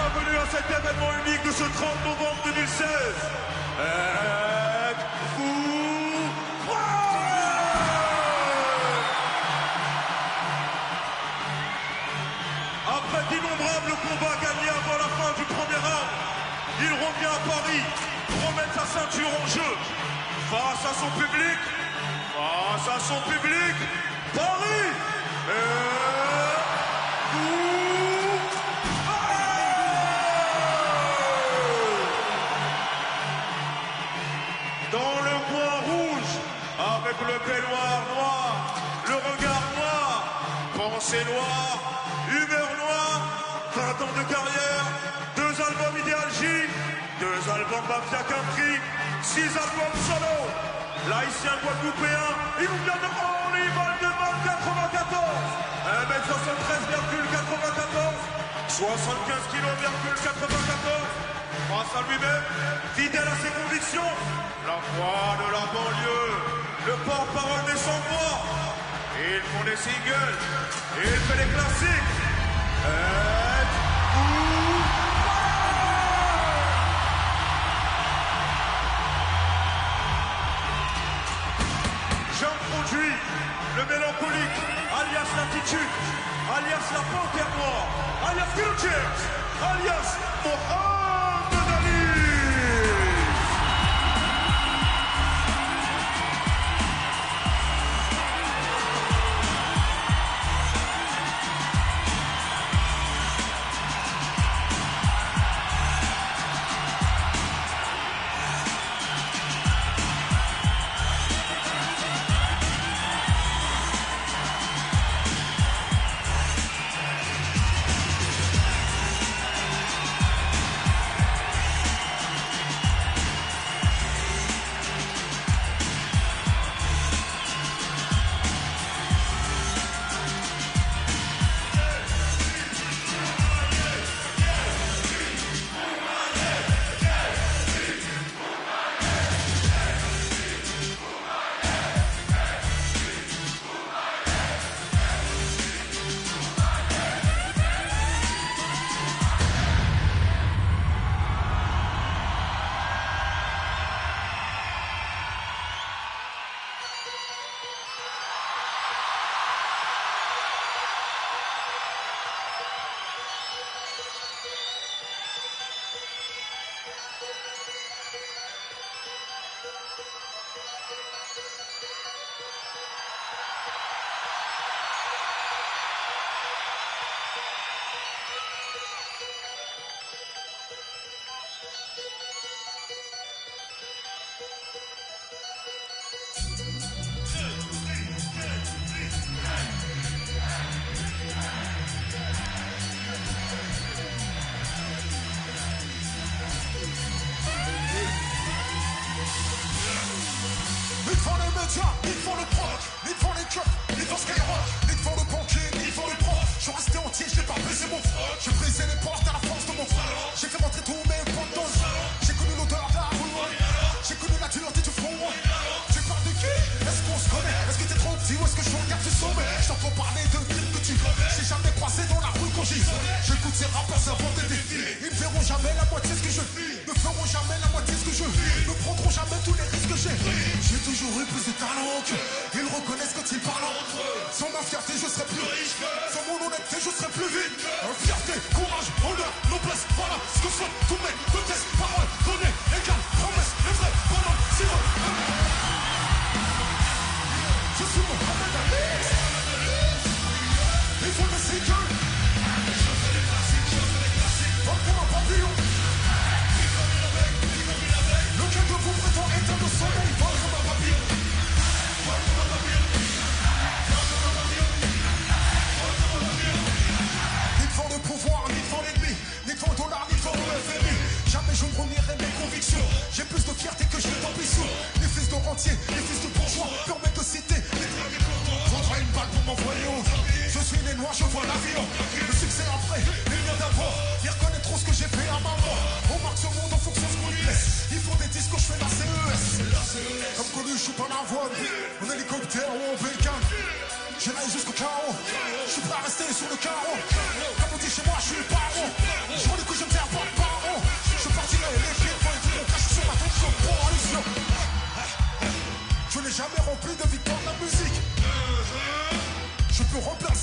bienvenue à cet événement unique de ce 30 novembre 2016. Êtes-vous prêts? Après d'innombrables combats gagnés avant la fin du premier round, il revient à Paris remettre sa ceinture en jeu. Face à son public, Paris dans le coin rouge, avec le peignoir noir, le regard noir, pensée noire, humeur noire, 20 ans de carrière, 2 albums Idéalgie, 2 albums Mafia Country, 6 albums solo, l'haïtien guadeloupéen, il nous vient de Olival de 94, 1m73,94, 75 kg,94, face à lui-même, fidèle à ses convictions, la voix de la banlieue, le porte-parole des sans-voix. Il font des singles, il fait des classiques. J'introduis le mélancolique, alias l'attitude, alias la panthère noire, alias Futures, alias Mohamed Ali. Ils font le proc, ils font les cups, ils font Skyrock, ils font le banquier, ils font le prof. Je suis resté entier, j'ai pas baisé mon front. J'ai brisé les portes à la force de mon front. J'ai fait rentrer tous mes potes dans le salon. J'ai connu l'odeur de la rue. J'ai connu la dureté du front. Tu parles de qui? Est-ce qu'on se connaît? Est-ce que t'es trop petit ou est-ce que je regarde ce sommet? Je t'entends parler de films que tu connais. J'ai jamais croisé dans la rue quand j'y vais. J'écoute ces rappeurs s'inventer des défis. Ils ne verront jamais la moitié de ce que je vis. Ne feront jamais la moitié de ce que je vis. Ne prendront jamais tous les risques que j'ai. J'ai toujours eu plus de talent qu'eux. Ils reconnaissent quand ils parlent entre eux. Sans ma fierté, je serai plus riche. Sans mon honnêteté, je serai plus vite. Fierté, courage, honneur, noblesse. Voilà ce que sont tous mes tests. Paroles données, égales, promesses. Les vrais bonhommes, sirop. Je suis Mohamed Ali. Il faut le single. Portez mon papillon. Lequel de vous prétend éteindre le soleil? Portez mon papillon. Ni devant le pouvoir, ni devant l'ennemi, ni devant le dollar, ni devant le FMI. Jamais je ne renierai mes convictions. J'ai plus de fierté que j'ai d'ambition. Les fils de rentiers, les fils de bourgeois permettent de citer. Prendra une balle pour m'envoyer haut. Je suis né noir, je vois l'avion. Le succès après, les liens d'avant. Ils reconnaîtront ce que j'ai fait à maman. On marque ce monde en fonction de ce qu'on lui laisse. Ils font des disques, je fais la CES. Comme connu, je suis pas la voile. En hélicoptère ou en bécane. J'irai jusqu'au chaos. Je suis prêt à rester sur le carreau. Comme on dit chez moi, je suis le paro. Je vois les coups, je me fais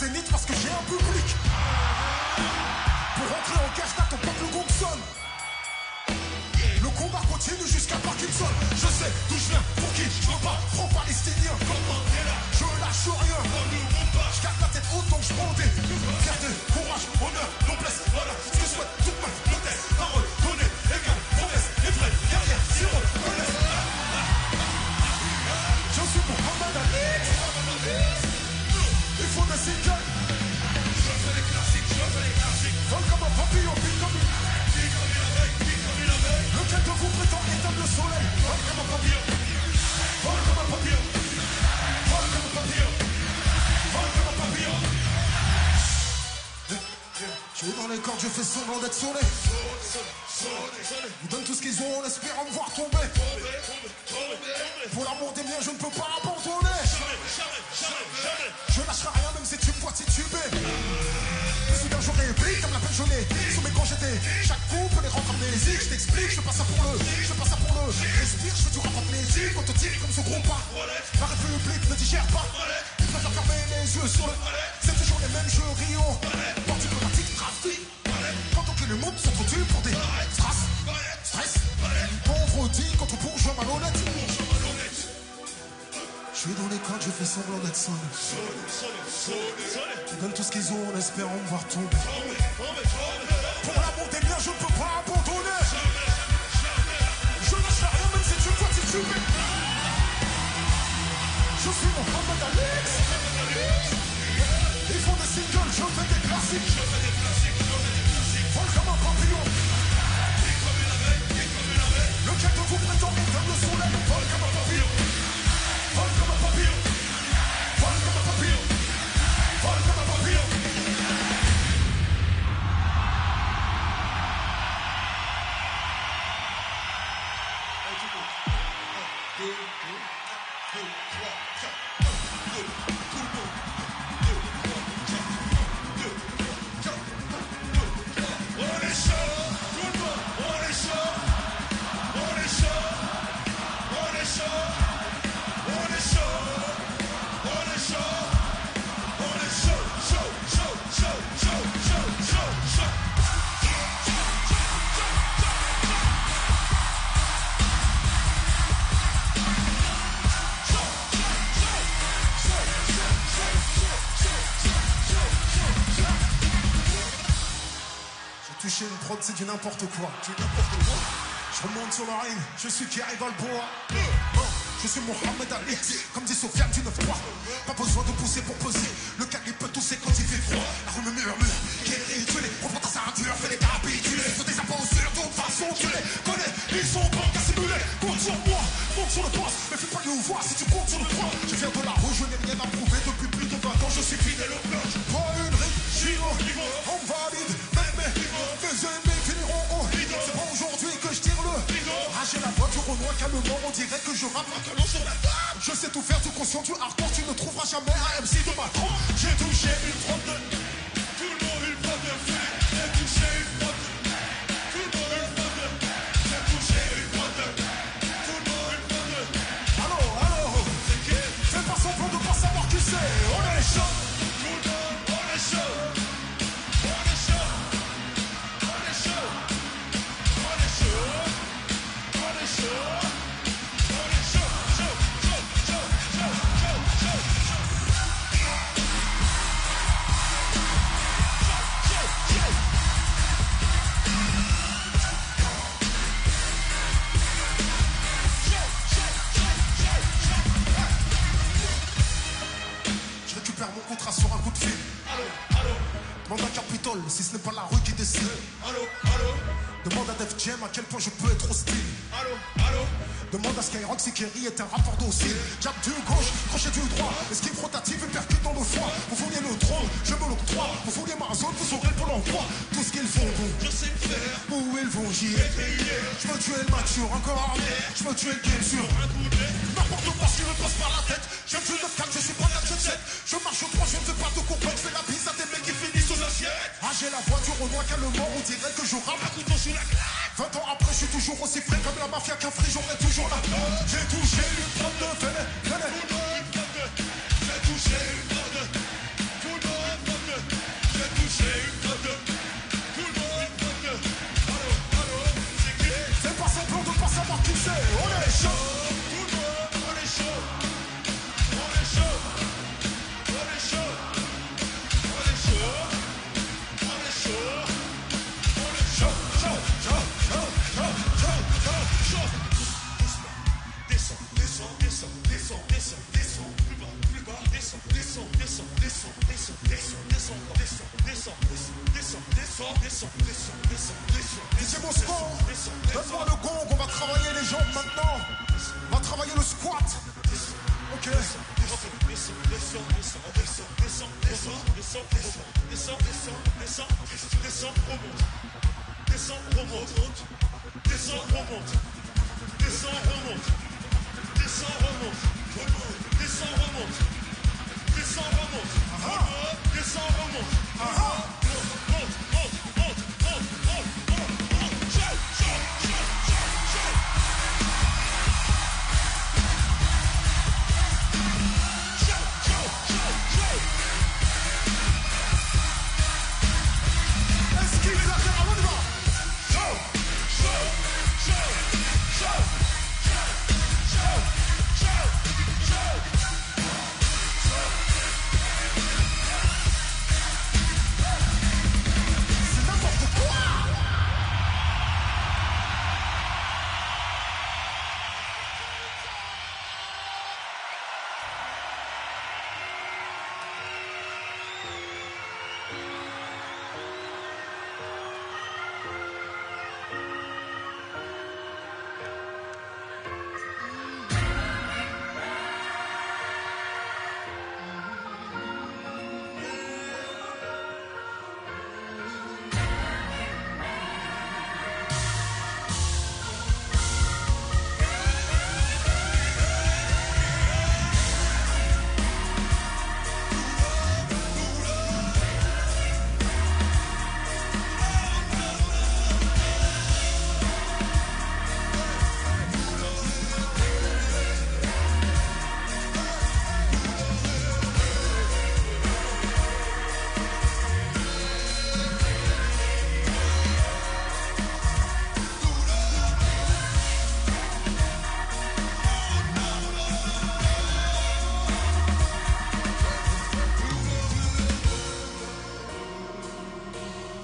zénith parce que j'ai un public. Pour rentrer en cash, t'attends pas que le gong sonne. Le combat continue jusqu'à Parkinson. Je sais d'où je viens, pour qui je veux pas, pro-palestinien. Je lâche rien. Je garde la tête haute donc je prends des fierté, courage, honneur, noblesse. Voilà ce que souhaite toute ma noblesse. Parole donnée, égale, promesse, et vraie, guerrière, sirop, honnête. Je suis Mohamed Ali. Il faut des singles. Je fais les classiques, je fais les classiques. Vol comme un papillon, pique comme une. Lequel de vous prétend éteindre le soleil? Vol comme un papillon. Vol comme un papillon. Vol comme un papillon. Vol comme un papillon. Je suis dans les cordes, je fais semblant d'être sonné. Ils donnent tout ce qu'ils ont en espérant me voir tomber. Pour l'amour des miens, je ne peux pas abandonner. Je lâcherai rien même si tu me vois tituber. Mais soudain je réplique comme la peine je l'ai. Sous mes gants j'étais. Chaque coup peut les rendre amnésiques. Je t'explique, je fais pas ça pour le. Je fais pas ça pour le. Respire, je fais du rap amnésique. Autotique comme ce gros pas. La république ne digère pas. Ils préfèrent fermer les yeux sur le. C'est toujours les mêmes jeux rions. Port diplomatique, trafic. Quand on le monde s'entretue pour des strass, stress. Pauvre dit contre bourgeois malhonnête. Je suis dans les codes, je fais semblant d'être sonné. Ils donnent tout ce qu'ils ont en espérant me voir tomber. Pour l'amour des miens, je ne peux pas abandonner. Je lâche rien même si tu me vois tituber. Je suis Mohamed Ali. Ils font des singles, je fais des classiques. Vol comme un papillon. Lequel de vous prétend éteindre le soleil? Vol comme un papillon. Vol comme un papillon. Vol comme un papillon. Vol comme un papillon. Toucher une prod, c'est du n'importe quoi. Je remonte sur le ring, je suis Thierry Balboa. Je suis Mohamed Ali, comme dit Sofiane du 9-3. Pas besoin de pousser pour peser. Le calibre peut tousser quand il fait froid. La rue me murmure, qui est rituelé. Reprends ta ceinture, fais les capitulés. Faut des impostures, d'autres façons, tu les connais. Ils sont bons qu'à simuler. Compte sur moi, compte sur le poste. Mais fais pas nous voir si tu comptes sur le point. Je viens de la rue, je n'ai rien à prouver. Depuis plus de 20 ans, je suis fidèle au plan. Pas une rime, Giro, on valide. Mes amis finiront haut. C'est pas aujourd'hui que je tire le. Rager la voiture au noir calmement, on dirait que je rappe un canon sur la table. Je sais tout faire, du conscient, du hardcore. Tu ne trouveras jamais un MC de ma trompe. J'ai touché une trompe de. Tout le monde une prod de feu. J'ai touché une prod de. Tout le monde une prod de. J'ai touché une prod de. Tout le monde une prod de. Allô, allô. C'est qui? Fais pas semblant de pas savoir qui c'est. On est chaud. Tout le monde, on est chaud. On est chaud. On est chaud. On est chaud. On est chaud. On est chaud. Chaud, chaud, chaud, chaud, chaud, chaud. Je récupère mon contrat sur un coup de fil. Allô, allô. Demande à Capitole si ce n'est pas la rue qui décide. Allô, allô. Demande à Def Jam à quel point je peux être hostile. Allô, allô. Demande à Skyrock si Kerry est un rapport docile. Jab du gauche, crochet du droit. Esquive rotative et percute dans le foie. Vous vouliez le trône, je me l'octroie. Vous vouliez ma zone, vous aurez pour l'emploi. Tout ce qu'ils font, bon, je sais le faire. Où ils vont, j'y ai. Je veux tuer le mature encore. Je veux tuer le game sur un coup de lait. N'importe quoi, ce qui me passe par la tête. J'aime du 9-4, je suis pas de la jet set. Je marche au droit, je ne fais pas de complexe. Fais la bise à des mecs qui finissent aux assiettes. Ah, j'ai la voiture au noir calmement. On dirait que je rappe un couteau sur la claque. 20 ans après, je suis toujours aussi frais comme la mafia qu'un fric, j'aurai toujours la claque. J'ai touché une prod de venez, venez. J'ai touché une prod de. Tout le monde DJ Mosco, donne-moi le gong, on va travailler les jambes maintenant. On va travailler le squat. Ok.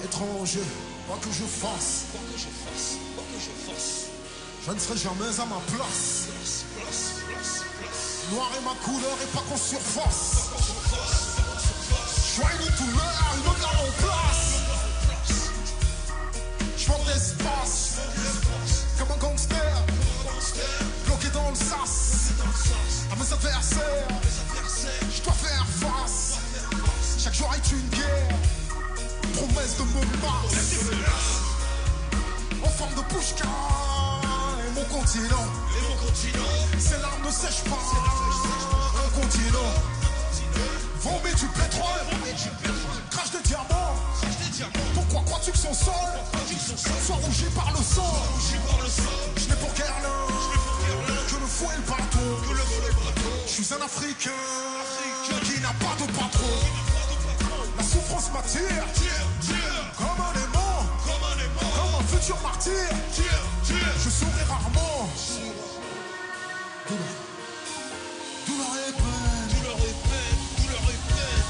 Étranger, quoi que je fasse, je ne serai jamais à ma place. Noir est ma couleur et pas qu'on surface. Je vois une douleur, une odeur en place. Je vends de l'espace, comme un gangster, bloqué dans le sas. À mes adversaires, je dois faire face. Chaque jour est une guerre. Promesse de Montmartre en forme de Pouchka. Et mon continent, ces larmes ne sèchent pas. Un continent vomit du pétrole, crache des diamants. Pourquoi crois-tu que son sol soit rougi par le sang? Je n'ai pour Guerlain que le fouet et le bâton. Je suis un Africain qui n'a pas de patron. La souffrance m'attire comme un aimant, comme un futur martyr. Je souris rarement. Douleur et peine, douleur et peine, douleur et peine,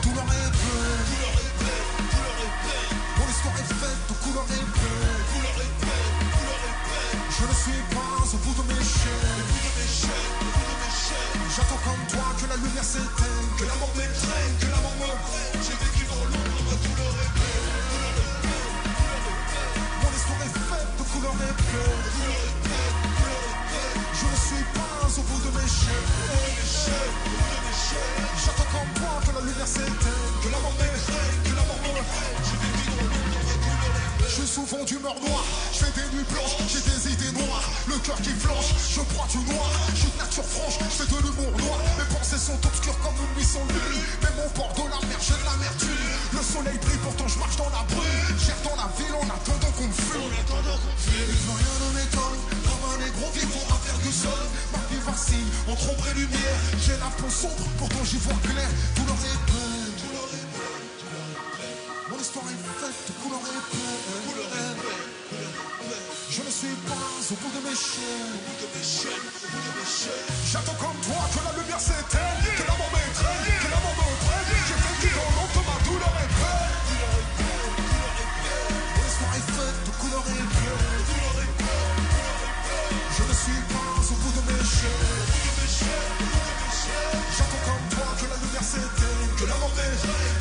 douleur et peine, douleur et peine, douleur et peine. Mon histoire est faite de couleur et peine, couleur et peine, couleur et peine. Je ne suis pas au bout de mes chaînes, au bout de mes chaînes, au bout de mes chaînes. J'attends comme toi que la lumière s'éteigne, que la mort m'étreigne, que la mort me prenne. J'ai vécu dans l'ombre, ma douleur est peine, douleur et peine, douleur et peine. Mon histoire est faite de couleur et peine, couleur et peine, couleur et peine. Je ne suis pas au bout de mes chaînes, au bout de mes chaînes, au bout de mes chaînes. J'attends comme toi que la lumière s'éteigne, que la mort m'étreigne, que la mort me prenne. J'ai vécu dans l'ombre, ma douleur est peine. Je suis souvent d'humeur noire, je fais des nuits blanches, j'ai des idées noires, le cœur qui flanche, je crois du noir, j'ai de nature franche, je fais de l'humour noir, mes pensées sont obscures comme une nuit sans lune, même au bord de la mer, j'ai de l'amertume, le soleil brille, pourtant je marche dans la brume, j'erre dans la ville en attendant qu'on me fume, et plus rien ne m'étonne, comme un négro vivant à faire du sol, ma vie vacille, entre ombre et lumière, j'ai la peau sombre, pourtant j'y vois clair, douleur et peine, douleur et peine, douleur et peine. Mon histoire est faite de couleur et peine, couleur et peine, couleur et peine. Je ne suis pas au bout de mes chaînes, au bout de mes chaînes, au bout de mes chaînes. J'attends comme toi que la lumière s'éteigne, que la mort m'étreigne, que la mort me prenne. J'ai vécu dans l'ombre, ma douleur est peine, douleur et peine, douleur et peine. Mon histoire est faite de couleur et peine, couleur et peine, couleur et peine. Je ne suis pas au bout de mes chaînes, au bout de mes chaînes, au bout de mes chaînes. J'attends comme toi que la lumière s'éteigne, que la mort m'étreigne.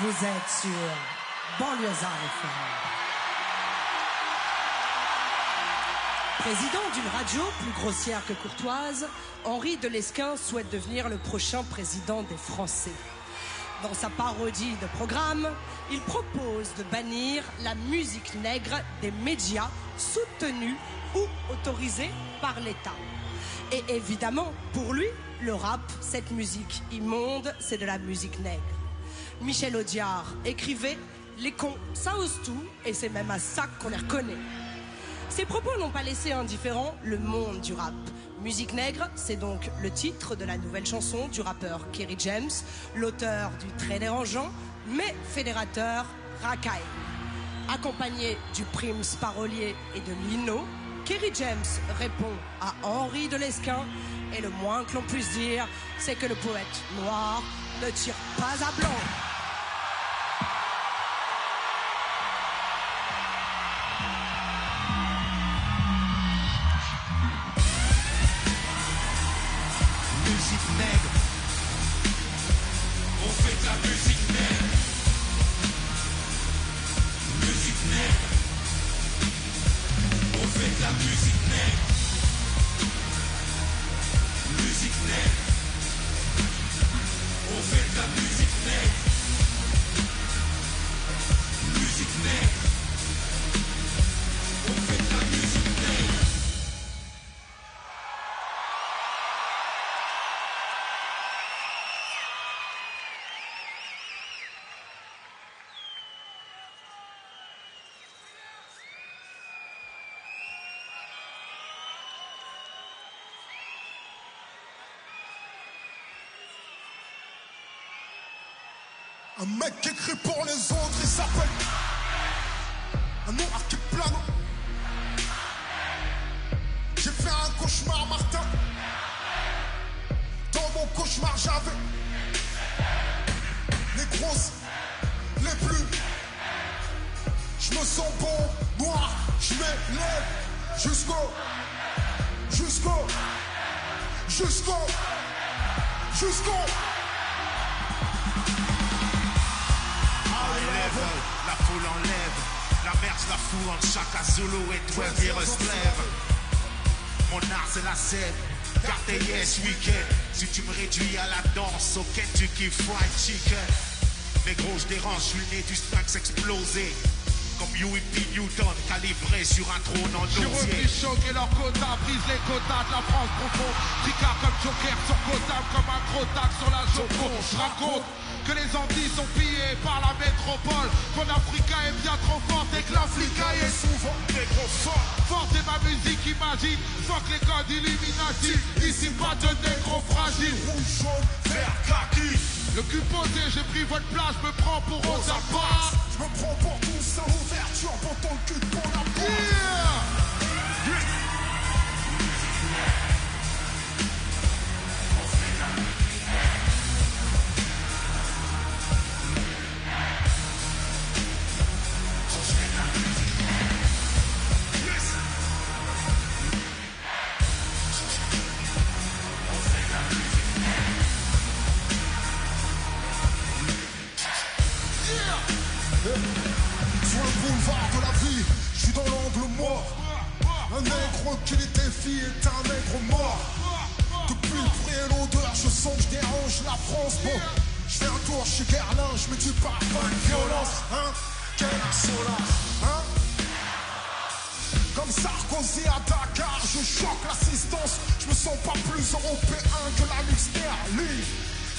Vous êtes sur Banlieusard FM. Président d'une radio plus grossière que courtoise, Henri de Lesquen souhaite devenir le prochain président des Français. Dans sa parodie de programme, il propose de bannir la musique nègre des médias soutenus ou autorisés par l'État. Et évidemment, pour lui, le rap, cette musique immonde, c'est de la musique nègre. Michel Audiard écrivait « Les cons, ça ose tout, et c'est même à ça qu'on les reconnaît ». Ces propos n'ont pas laissé indifférent le monde du rap. Musique nègre, c'est donc le titre de la nouvelle chanson du rappeur Kerry James, l'auteur du très dérangeant, mais fédérateur Racaille. Accompagné du Prims Parolier et de Lino, Kerry James répond à Henri de Lesquen, et le moins que l'on puisse dire, c'est que le poète noir ne tire pas à blanc. Musique nègre, on fait de la musique nègre. Musique nègre, on fait de la musique nègre. Musique nègre, on fait de la musique nègre. Musique nègre, on fait de la musique nègre. Un mec qui écrit pour les autres, il s'appelle un noir qui plane. J'ai fait un cauchemar, Martin. Dans mon cauchemar, j'avais les grosses, les plus. Je me sens bon, noir, je m'élève jusqu'au. La foule enlève, la merde la fout en Chaka Zulu et 12 years slave. Mon art c'est la scène, car t'es yes week-end. Si tu me réduis à la danse, au Kentucky Fried Chicken. Mais gros je dérange, je suis né du Sphinx explosé. Comme U.E.P. Newton, calibré sur un trône en J'ai osier. repris choqué leur quota, brise les quotas de la France profonde. Tricard comme Joker sur Gotham, comme un gros tac sur la Joconde. Je raconte que les Antilles sont pillées par la métropole, qu'on Africa est bien trop forte et que l'Africa est souvent négro-fort. Forte est ma musique imagine, fuck les codes Illuminati. Ici pas de négro fragile. Rouge, jaune, vert, kaki. Le cul posé, j'ai pris votre place, je me prends pour Rosa Parks. Je me prends pour tout ça, ouverture pour ton cul de ton appart. Sur le boulevard de la vie, je suis dans l'angle mort. Un nègre qui les défie est un nègre mort. Depuis le prix et l'odeur, je sens que je dérange la France. Bon, je fais un tour chez Guerlain, je mets du parfum de violence. Hein? Quelle insolence, hein? Comme Sarkozy à Dakar, je choque l'assistance. Je me sens pas plus européen que la Ligue Sterling.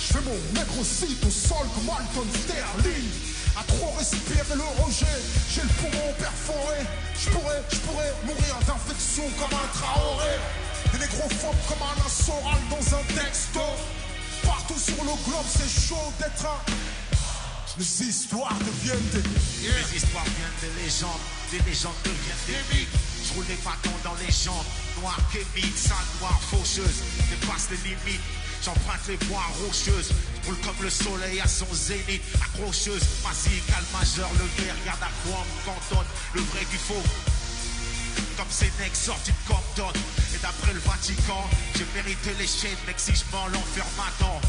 Je fais mon nègrocide au sol comme Alton Sterling. À trop respirer le rejet, j'ai le poumon perforé. Je pourrais mourir d'infection comme un Traoré. Des négrophobes comme un Soral dans un texto. Partout sur le globe, c'est chaud d'être un. Les histoires deviennent des. Les histoires viennent des légendes deviennent des mythes. Je roule les bâtons dans les jambes, noir kémique, sale noir, faucheuse, dépasse les limites. J'emprunte les voies rocheuses, je roule comme le soleil à son zénith. Accrocheuse, basique, calme majeur, le verre, regarde à quoi on me cantonne, le vrai du faux. Comme ces necks sortis de Compton. Et d'après le Vatican, j'ai mérité les chaînes, mec, si je m'en l'enferme maintenant.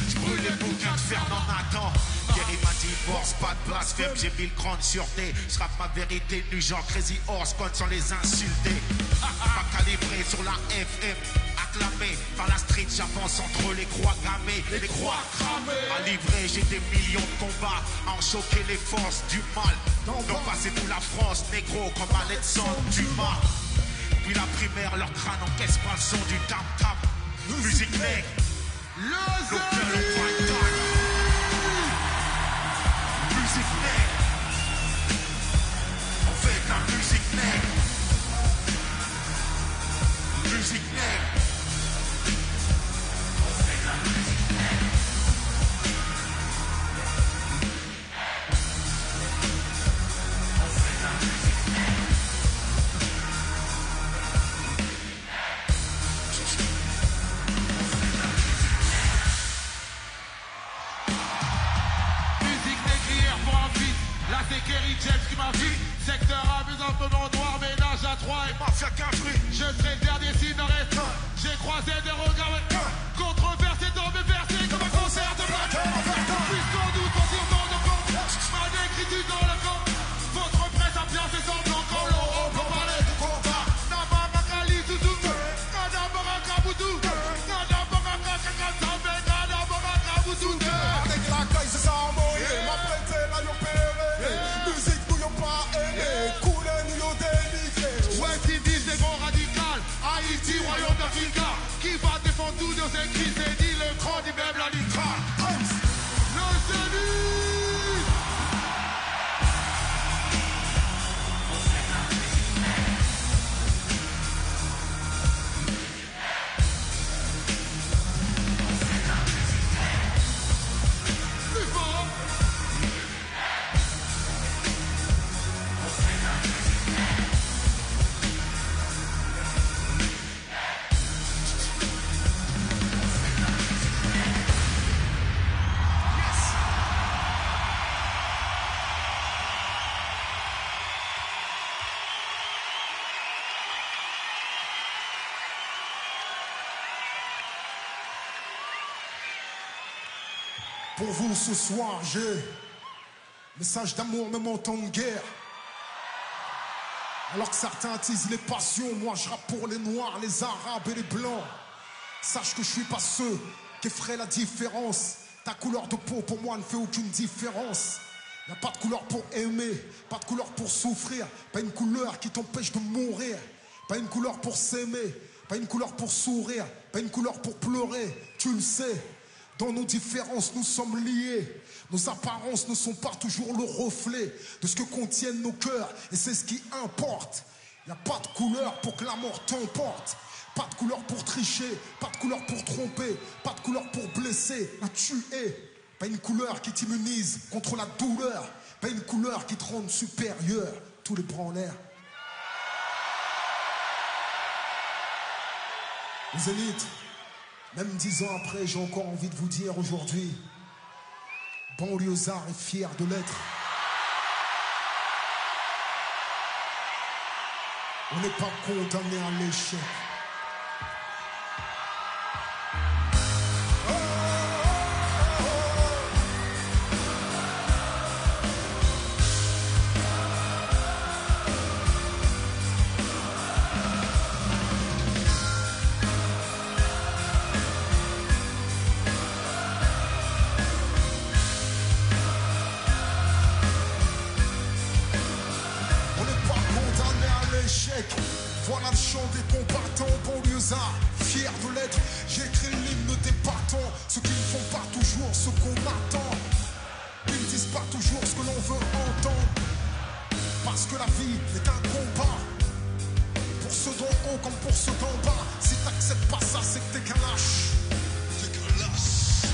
Je brûle les bouquins de Fernand Nathan. Kerry m'a dit force, pas de blasphème, j'ai mis le crâne sur T. J'rappe ma vérité nue genre Crazy Horse Code sans les insulter. Pas calibré sur la FM, acclamé par la street, j'avance entre les croix gammées, les croix cramées. À livrer, j'ai des millions de combats, à en choquer les forces du mal. Donc passer toute la France, négro, comme Alexandre Dumas. Puis la primaire, leur crâne encaisse pas le son du tam-tam. Musique nègre, le cœur, le prime time. Musique nègre, on fait de la musique nègre. Musique nègre, on fait de la musique nègre. On fait de la musique nègre. Là c'est Kerry James qui m'a vu. Secteur amusant, prenant noir, ménage à 3 et mafia qu'un fruit. Je serai le dernier s'il ne reste. J'ai croisé des regards controversés dans mes versets comme un concert de Black. Puisqu'on doute en tournant de camp. Ma écriture dans le camp. Votre presse a bien fait semblant quand l'on peut parler de combat. Nabarakali Zouzou. Nadabarakaboudou. Nadabarakakatambe. Nadabarakaboudou. Avec la caille, c'est ça, moyen. Ma prête, là, yo péré. Musique, nous, yo pas aimé. Couleur, nous, yo délivré. West Indies, des grands radicales. Haïti, royaume d'Africa. Qui va défendre tous nos écrits? C'est dit le grand d'immeuble à l'Itra. Le salut! Plus fort! Pour vous ce soir, j'ai message d'amour, même en temps de guerre. Alors que certains attisent les passions, moi je rappe pour les noirs, les arabes et les blancs. Sache que je suis pas ceux qui feraient la différence. Ta couleur de peau pour moi ne fait aucune différence. Y'a pas de couleur pour aimer, pas de couleur pour souffrir, pas une couleur qui t'empêche de mourir, pas une couleur pour s'aimer, pas une couleur pour sourire, pas une couleur pour pleurer, tu le sais. Dans nos différences, nous sommes liés. Nos apparences ne sont pas toujours le reflet de ce que contiennent nos cœurs. Et c'est ce qui importe. Il n'y a pas de couleur pour que la mort t'emporte. Pas de couleur pour tricher, pas de couleur pour tromper, pas de couleur pour blesser ou tuer. Pas une couleur qui t'immunise contre la douleur. Pas une couleur qui te rende supérieur. Tous les bras en l'air. Les élites. Même 10 ans après, j'ai encore envie de vous dire aujourd'hui, banlieusard est fier de l'être. On n'est pas condamné à l'échec. Voilà le chant des combattants, banlieusards, fiers de l'être. J'écris l'hymne des battants, ceux qui ne font pas toujours ce qu'on attend. Ils ne disent pas toujours ce que l'on veut entendre. Parce que la vie est un combat. Pour ceux d'en haut comme pour ceux d'en bas. Si t'acceptes pas ça, c'est que t'es qu'un lâche. T'es qu'un lâche.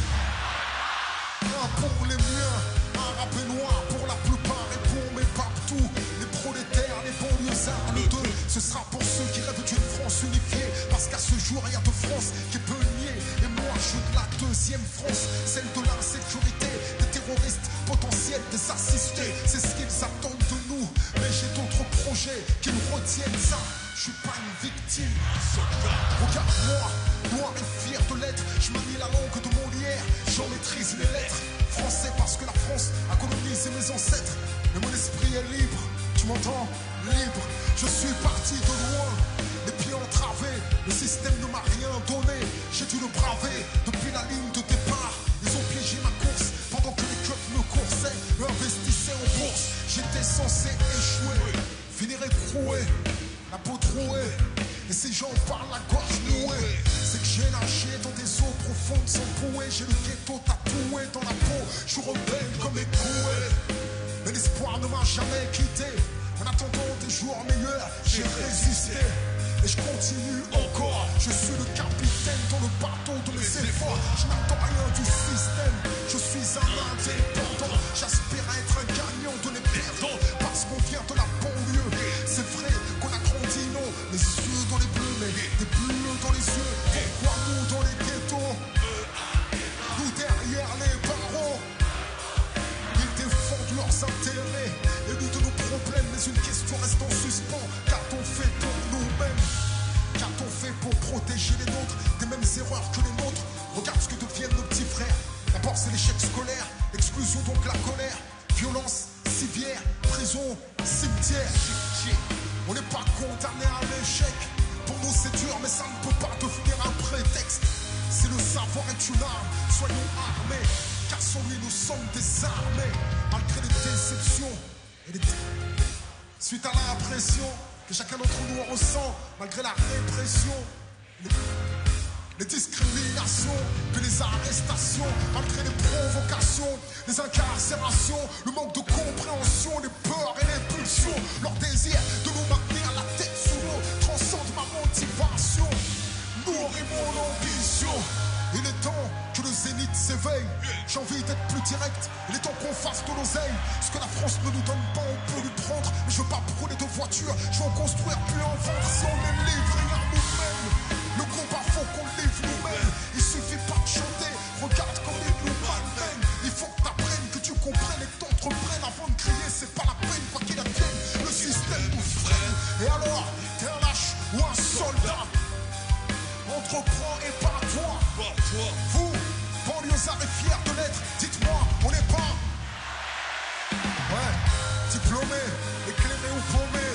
Un pour les miens, un rap noir pour la plupart. Et pour mes papetous, les prolétaires, les banlieusards, le deux. Ce sera pour ceux qui rêvent d'une France unifiée. Parce qu'à ce jour, il y a deux France qui peut nier. Et moi, je suis de la deuxième France, celle de l'insécurité, des terroristes potentiels, des assistés. C'est ce qu'ils attendent de nous. Mais j'ai d'autres projets qui me retiennent ça. je suis pas une victime. Regarde-moi, noir et fier de l'être. Je manie la langue de Molière, j'en maîtrise les lettres. Français parce que la France a colonisé mes ancêtres. Mais mon esprit est libre, tu m'entends? Libre. Je suis parti de loin, les pieds entravés. Le système ne m'a rien donné, j'ai dû le braver. Depuis la ligne de départ, ils ont piégé ma course. Pendant que les clubs me coursaient, me investissaient en bourse. J'étais censé échouer, finir écroué, la peau trouée. Et si j'en parle la gorge nouée, c'est que j'ai nagé dans des eaux profondes sans bouée. J'ai le ghetto tatoué dans la peau, je suis rebelle comme écoué. Mais l'espoir ne m'a jamais quitté. En attendant des jours meilleurs, j'ai résisté. Et je continue encore. Je suis le capitaine dans le bateau de mes efforts. Je n'attends rien du système. Je suis un indépendant. J'aspire à être un gagnant de les perdants. Parce qu'on vient de la banlieue. C'est vrai qu'on a grandi, non, les yeux dans les bleus, mais des bleus dans les yeux. Pourquoi nous dans les ghettos? Nous derrière les barreaux. Ils défendent leurs intérêts. Élus de nos problèmes, mais une question reste en suspens. Qu'a-t-on fait pour nous-mêmes? Qu'a-t-on fait pour protéger les nôtres des mêmes erreurs que les nôtres? Regarde ce que deviennent nos petits frères. D'abord c'est l'échec scolaire, exclusion donc la colère, violence, civière, prison, cimetière. On n'est pas condamné à l'échec. Pour nous c'est dur mais ça ne peut pas devenir un prétexte. Si le savoir est une arme, soyons armés. Car sans lui nous sommes désarmés. Malgré les déceptions et les... Suite à l'impression que chacun d'entre nous ressent, malgré la répression, les discriminations, que les arrestations, malgré les provocations, les incarcérations, le manque de compréhension, les peurs et les pulsions, leur désir de nous maintenir la tête sous l'eau transcende ma motivation, nourrit mon ambition. Il est temps que le zénith s'éveille. J'ai envie d'être plus direct. Il est temps qu'on fasse de l'oseille. Ce que la France ne nous donne pas, on peut lui prendre. Mais je veux pas brûler de voitures. Je veux en construire puis en vendre. Si on est livré à nous-mêmes, le combat faut qu'on le livre nous-mêmes. Il suffit pas de chanter. Regarde comme ils nous malmènent. Il faut que t'apprennes, que tu comprennes et que t'entreprennes. Avant de crier, c'est pas la peine. Quoi qu'il advienne, le système nous freine. Et alors, t'es un lâche ou un soldat? Entreprends et pas toi. Vous, banlieusards et fiers de l'être, dites-moi, on n'est pas diplômé, éclairé ou paumé,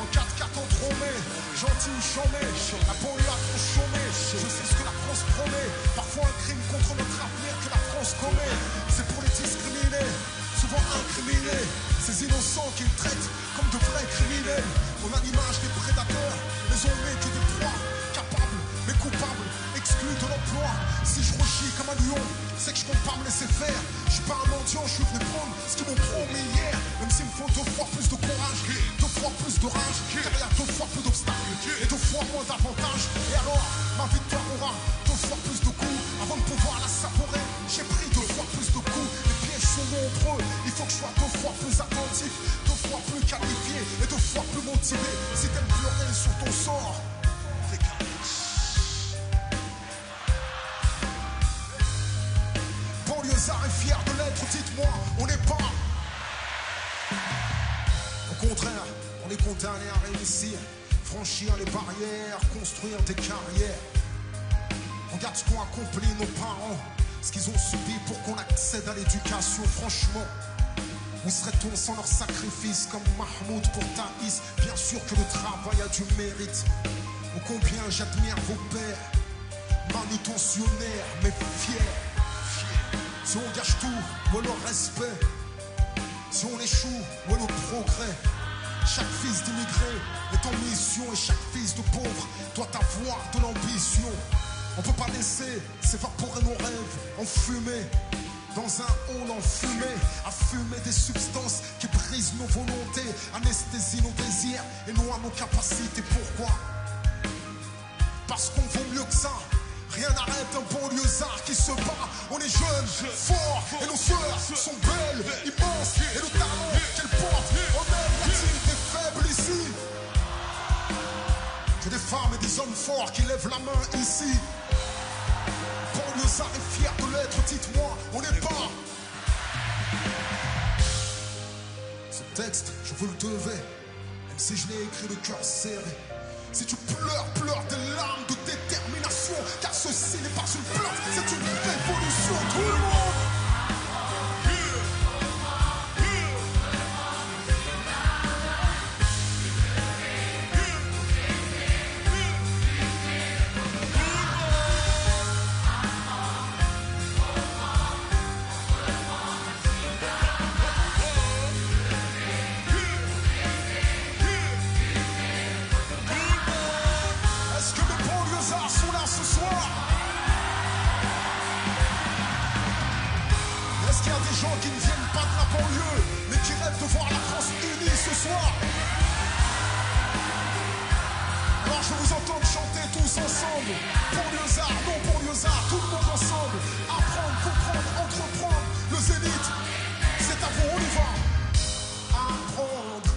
en 4x4 entrômé, gentil ou chômé, la banlieue a trop chômé. Je sais ce que la France promet, parfois un crime contre notre avenir que la France commet. C'est pour les discriminés, souvent incriminés, ces innocents qu'ils traitent comme de vrais criminels. On a l'image des prédateurs, mais on n'est que des proies, capables mais coupables, exclus de l'emploi. Si je rechis comme un lion, c'est que je compte pas me laisser faire. Je suis pas un mendiant, je suis venu prendre ce qu'ils m'ont promis hier. Même s'il me faut 2 fois plus de courage, 2 fois plus de rage, car il y a 2 fois plus d'obstacles et 2 fois moins d'avantages. Et alors, ma victoire aura 2 fois plus de coups. Avant de pouvoir la savourer, j'ai pris 2 fois plus de coups. Les pièges sont nombreux, il faut que je sois 2 fois plus attentif, 2 fois plus qualifié et 2 fois plus motivé. Si t'aimes pleurer sur ton sort, banlieusards et fiers de l'être, dites-moi, on n'est pas. Au contraire, on est condamné à réussir, franchir les barrières, construire des carrières. Regarde ce qu'ont accompli nos parents, ce qu'ils ont subi pour qu'on accède à l'éducation. Franchement, où serait-on sans leur sacrifice, comme Mahmoud pour Thaïs? Bien sûr que le travail a du mérite. Ô combien j'admire vos pères, manutentionnaires mais fiers. Si on gâche tout, où est le respect? Si on échoue, où est le progrès? Chaque fils d'immigré est en mission et chaque fils de pauvre doit avoir de l'ambition. On peut pas laisser s'évaporer nos rêves en fumée, dans un hall enfumé, à fumer des substances qui brisent nos volontés, anesthésient nos désirs et noient nos capacités. Pourquoi? Parce qu'on vaut mieux que ça. Rien n'arrête un banlieusard qui se bat. On est jeunes, forts, et nos sœurs sont belles, immenses, et le talent qu'elles portent. On aime l'activité faible ici. Que des femmes et des hommes forts qui lèvent la main ici. Banlieusard et fier de l'être, dites-moi, on n'est pas. Ce texte, je vous le devais, même si je l'ai écrit le cœur serré. Si tu pleures, pleure des larmes de détermination, car ceci n'est pas une plainte, c'est une révolution. Tout le monde. Qui ne viennent pas de la banlieue, mais qui rêvent de voir la France unie ce soir. Alors je vous entends chanter tous ensemble. Banlieusards, non banlieusards, tout le monde ensemble. Apprendre, comprendre, entreprendre. Le zénith, c'est à vous, on y va. Apprendre.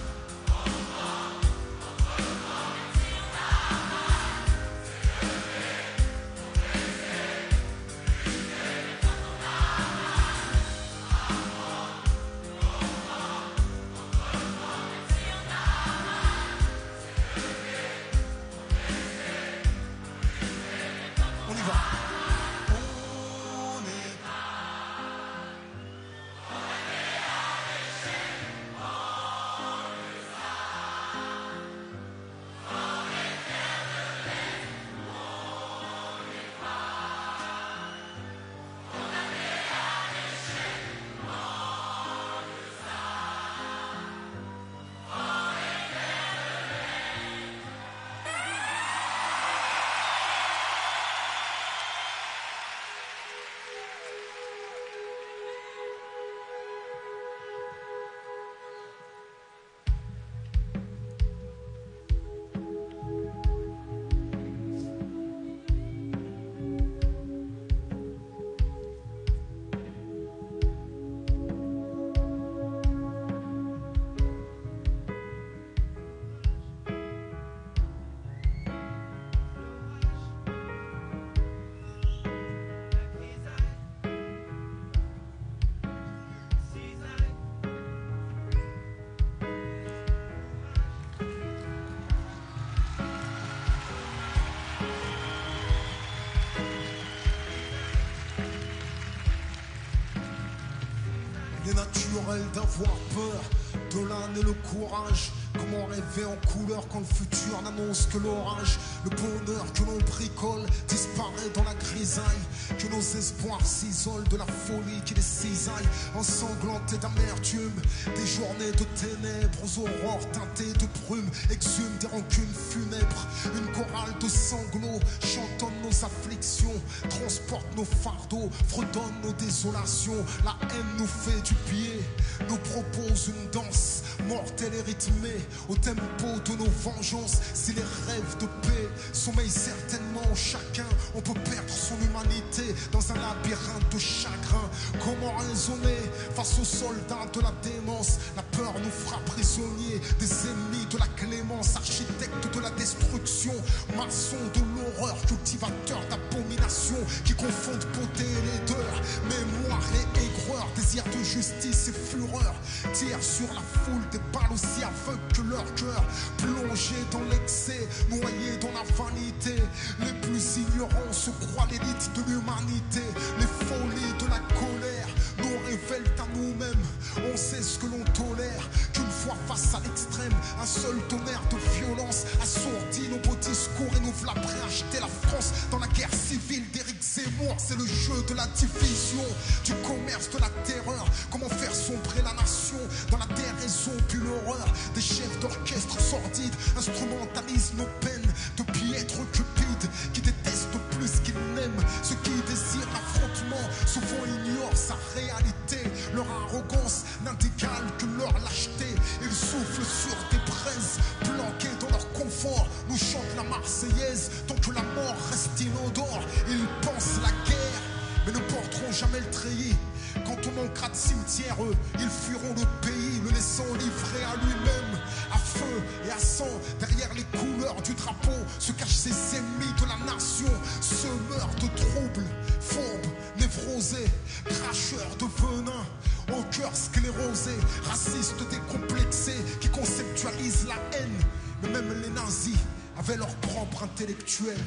Naturel d'avoir peur, de là naît le courage. Comment rêver en couleur quand le futur n'annonce que l'orage? Le bonheur que l'on bricole disparaît dans la grisaille. Que nos espoirs s'isolent de la folie qui les cisaille. Ensanglantés d'amertume, des journées de ténèbres aux aurores teintées de brume exhument des rancunes funèbres. Une chorale de sanglots chantonne nos afflictions, transporte nos fardeaux, fredonne nos désolations. La haine nous fait du pied, nous propose une danse mortelle et rythmée au tempo de nos vengeances. Si les rêves de paix sommeillent certainement en chacun, on peut perdre son humanité dans un labyrinthe de chagrin. Comment raisonner face aux soldats de la démence? La peur nous fera prisonniers des ennemis de la clémence, architectes de la destruction, maçons de l'horreur, cultivateurs d'abomination qui confondent beauté et laideur, mémoire et aigreur, désir de justice et fureur. Tirent sur la foule des balles aussi aveugles que leur cœur, plongés dans l'excès, noyés dans la vanité. Les plus ignorants se croient l'élite de l'humanité. Les folies de la colère nous révèlent à nous-mêmes. On sait ce que l'on tolère, qu'une fois face à l'extrême, un seul tonnerre de violence assourdit nos beaux discours et nous v'là prêt à acheter la France dans la guerre civile d'Éric Zemmour. C'est le jeu de la division, du commerce de la terreur. Comment faire sombrer la nation dans la déraison puis l'horreur des chefs d'orchestre sordides, instrumentalisent nos peines de piètres cupides qui détestent plus qu'ils n'aiment. Ceux qui désirent l'affrontement souvent ignorent sa réalité. Leur arrogance n'indigale que leur lâcheté. Ils soufflent sur des braises planquées dans leur confort, nous chantent la Marseillaise tant que la mort reste inodore. Ils pensent la guerre mais ne porteront jamais le treillis. Quand on manquera de cimetière, eux, ils fuiront le pays, le laissant livré à lui-même. À feu et à sang, derrière les couleurs du drapeau, se cachent ces ennemis de la nation. Semeurs de troubles, fourbes, névrosés, cracheurs de venin, au cœur sclérosé, racistes décomplexés, qui conceptualisent la haine. Mais même les nazis avaient leur propre intellectuel.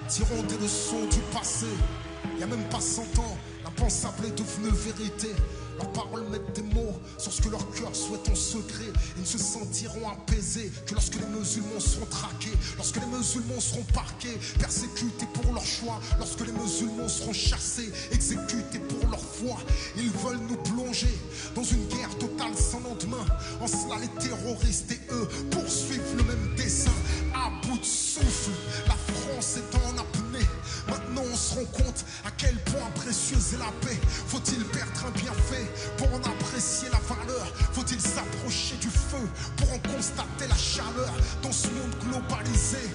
Tirons des leçons du passé. Il y a même pas 100 ans, l'impensable est devenu vérité. Leurs paroles mettent des mots sur ce que leur cœur souhaite en secret. Ils ne se sentiront apaisés que lorsque les musulmans seront traqués, lorsque les musulmans seront parqués, persécutés pour leur choix, lorsque les musulmans seront chassés, exécutés pour leur foi. Ils veulent nous plonger dans une guerre totale sans lendemain. En cela, les terroristes et eux poursuivent le même dessein. À bout de souffle, la France est en apnée. Maintenant on se rend compte à quel point précieuse est la paix. Faut-il perdre un bienfait pour en apprécier la valeur? Faut-il s'approcher du feu pour en constater la chaleur? Dans ce monde globalisé,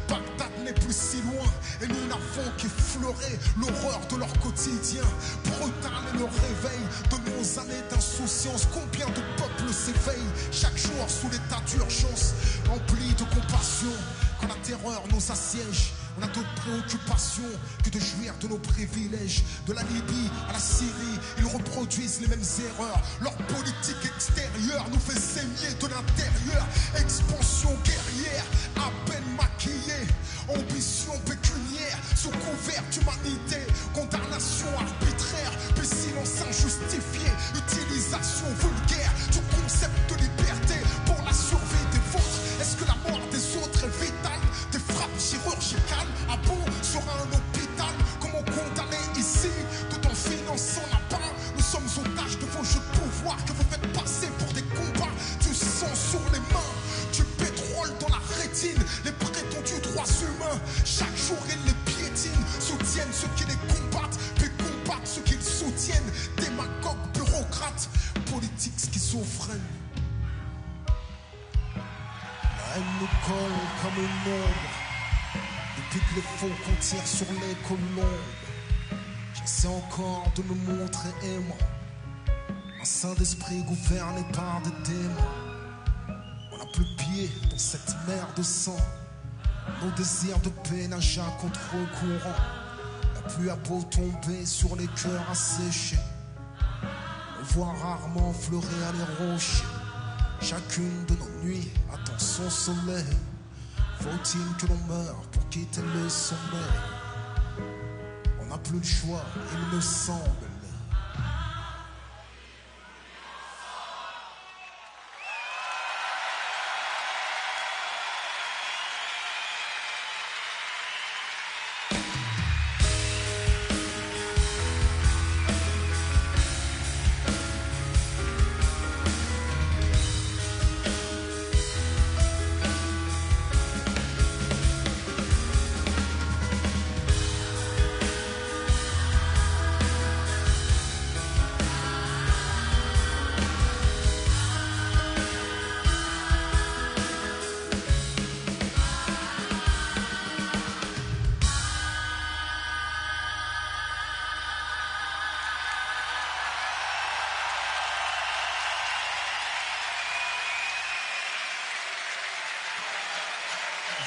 Bagdad n'est plus si loin, et nous n'avons qu'effleuré l'horreur de leur quotidien. Brutal est le réveil de nos années d'insouciance. Combien de peuples s'éveillent chaque jour sous l'état d'urgence, rempli de compassion quand la terreur nous assiège. On a d'autres préoccupations que de jouir de nos privilèges. De la Libye à la Syrie, ils reproduisent les mêmes erreurs. Leur politique extérieure nous fait saigner de l'intérieur. Expansion guerrière, à peine maquillée. Ambition pécuniaire, sous couvert d'humanité. Condamnation arbitraire, puis silence injustifié. Utilisation vulgaire du concept de liberté pour la survie des vôtres. Est-ce que la mort des autres est vitale? Des frappes chirurgicales à bout sur un hôpital. Comment condamner ici tout en finançant la part? Nous sommes otages de vos jeux de pouvoir que vous faites passer pour des combats. Du sang sur les mains, du pétrole dans la rétine. Les prétendus droits humains, chaque jour ils les piétinent. Soutiennent ceux qui les combattent, puis combattent ceux qu'ils soutiennent. Démagogues, bureaucrates, politiques schizophrènes. Elle nous colle comme une ombre. Depuis que les faucons tirent sur les colombes, j'essaie encore de me montrer aimant. Un saint d'esprit gouverné par des démons. On n'a plus pied dans cette mer de sang. Nos désirs de paix nagent à contre-courant. La pluie a beau tomber sur les cœurs asséchés, on voit rarement fleurir les rochers. Chacune de nos nuits attend son soleil. Faut-il que l'on meure pour quitter le sommeil? On n'a plus le choix, il me semble.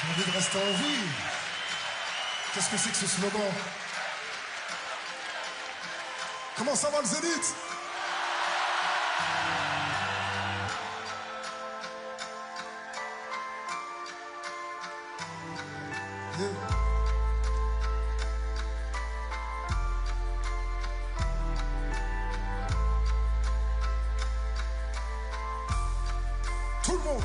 J'ai envie de rester en vie. Qu'est-ce que c'est que ce slogan? Comment ça va le Zénith? Tout le monde.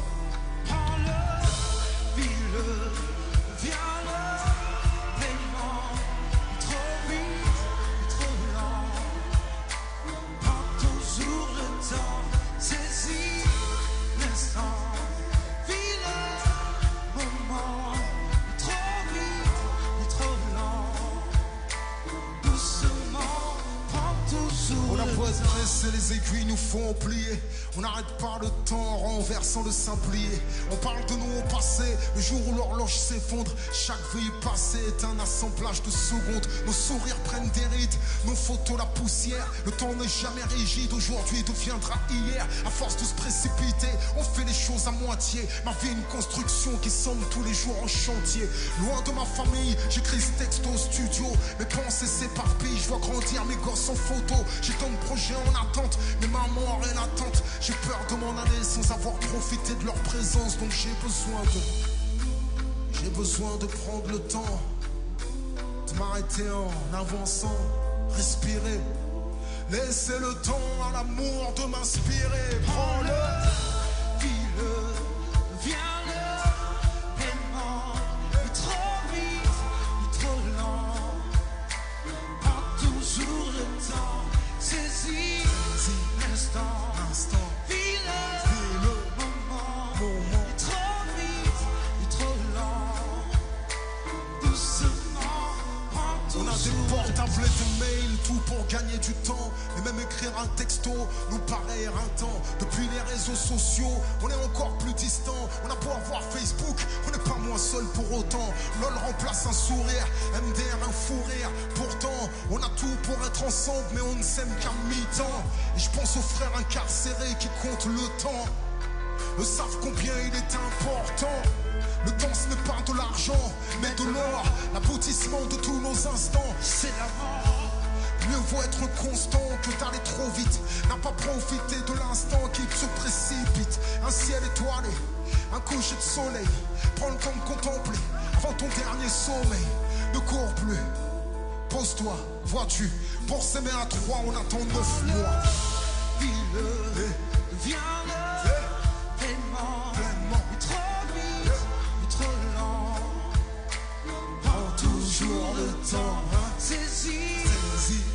Les aiguilles nous font plier. On n'arrête pas le temps en renversant le simplier. On parle de nous au passé, le jour où l'horloge s'effondre. Chaque vie passée est un assemblage de secondes. Nos sourires prennent des rides, nos photos la poussière. Le temps n'est jamais rigide, aujourd'hui deviendra hier. À force de se précipiter, on fait les choses à moitié. Ma vie est une construction qui semble tous les jours en chantier. Loin de ma famille, j'écris ce texte au studio. Mes pensées s'éparpillent, je vois grandir mes gosses en photo. J'ai tant de projets en attente, mais ma mort est latente. J'ai peur de m'en aller sans avoir profité de leur présence. Donc j'ai besoin de prendre le temps de m'arrêter en avançant, respirer, laisser le temps à l'amour de m'inspirer. Prends-le, vis-le, viens-le, aimant, il est trop vite, il est trop lent, prends toujours le temps, saisis l'instant, vis-le, moment, il est trop vite, il est trop lent, doucement, prends toujours. On a des portables et des mails, tout pour gagner du temps. Et même écrire un texto nous paraît éreintant. Depuis les réseaux sociaux, on est encore plus distant. On a beau avoir Facebook, on n'est pas moins seul pour autant. LOL remplace un sourire, MDR un fou rire. Pourtant, on a tout pour être ensemble, mais on ne s'aime qu'à mi-temps. Et je pense aux frères incarcérés qui comptent le temps. Eux savent combien il est important. Le temps ce n'est pas de l'argent, mais de l'or. L'aboutissement de tous nos instants, c'est la mort. Mieux vaut être constant que d'aller trop vite. N'a pas profité de l'instant qui se précipite. Un ciel étoilé, un coucher de soleil. Prends le temps de contempler avant ton dernier sommeil. Ne cours plus, pose-toi, vois-tu. Pour s'aimer à trois, on attend 9 mois. Vis-le, viens-le, pleinement. Il est trop vite, il est trop lent. Prends toujours le temps, saisis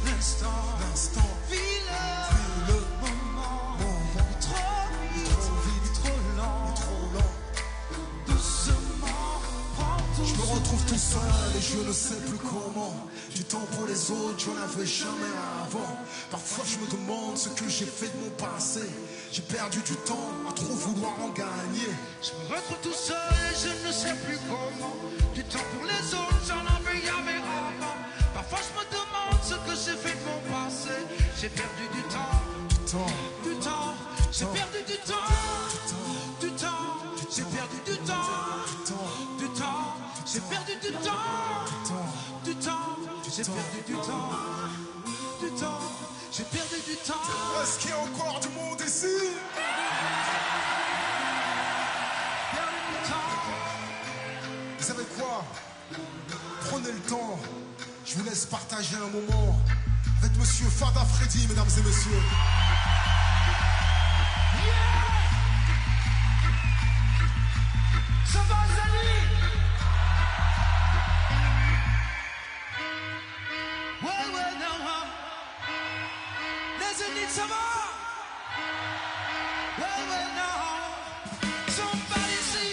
l'instant, vis-le, moment, il est trop vite, il est trop lent, doucement, prends tout. Je me retrouve tout seul et je ne sais plus comment. Du temps pour les autres, j'en avais jamais avant. Parfois je me demande ce que j'ai fait de mon passé. J'ai perdu du temps à trop vouloir en gagner. Je me retrouve tout seul et je ne sais plus comment. Du temps pour les autres, j'en avais jamais avant. Parfois je me demande ce que j'ai fait de mon passé. J'ai perdu du temps, j'ai perdu du temps, j'ai perdu du temps, j'ai perdu du temps, j'ai perdu du temps, j'ai perdu du temps. Est-ce qu'il y a encore du monde ici? Vous savez quoi? Prenez le temps. Je vous laisse partager un moment avec Monsieur Fada Freddy, mesdames et messieurs. Ça va, Zali? Ouais, non, les unis, ça va? Ouais, non. Somebody say,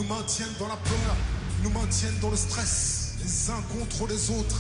nous maintiennent dans la peur, ils nous maintiennent dans le stress, les uns contre les autres.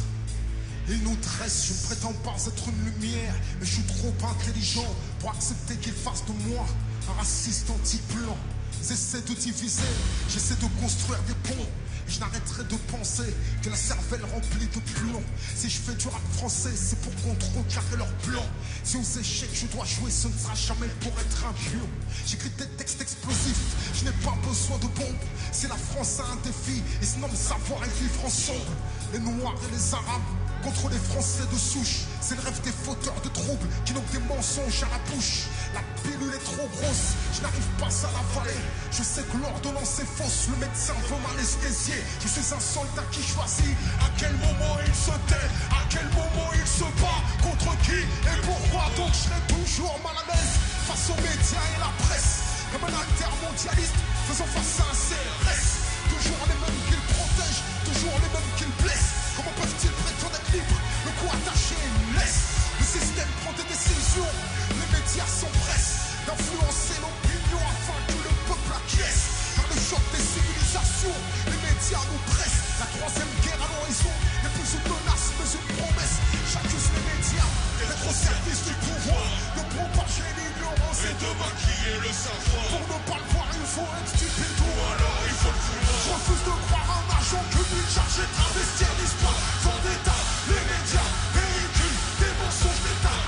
Ils nous dressent, je ne prétends pas être une lumière, mais je suis trop intelligent pour accepter qu'ils fassent de moi un raciste anti-blanc. Ils essaient de diviser, j'essaie de construire des ponts. Et je n'arrêterai de penser que la cervelle remplie de plomb. Si je fais du rap français, c'est pour contrecarrer leur plan. Si aux échecs je dois jouer, ce ne sera jamais pour être un pion. J'écris des textes explosifs, je n'ai pas besoin de bombes. Si la France a un défi, ils se nomment savoir et vivre ensemble. Les Noirs et les Arabes contre les Français de souche. C'est le rêve des fauteurs de troubles qui n'ont que des mensonges à la bouche. La pilule est trop grosse, je n'arrive pas à l'avaler. Je sais que l'ordonnance est fausse, le médecin veut m'anesthésier. Je suis un soldat qui choisit à quel moment il se tait, à quel moment il se bat, contre qui et pourquoi. Donc je serai toujours mal à l'aise face aux médias et la presse. Comme un altermondialiste faisant face à un CRS. Toujours les mêmes qu'ils protègent, toujours les mêmes qu'ils blessent. Comment peuvent-ils prétendre être libres? Le coup attaché nous laisse. Le système prend des décisions, les médias s'empressent d'influencer l'opinion afin que le peuple acquiesce. Par le choc des civilisations, les médias nous pressent. La troisième guerre à l'horizon n'est plus une menace mais une promesse. J'accuse les médias d'être au service du pouvoir, de propager l'ignorance et de maquiller le savoir. Pour ne pas le voir, il faut être stupide ou alors il faut le vouloir. Je refuse de croire un argent public chargé de travestir l'histoire. Vendetta, les médias véhiculent des mensonges d'État.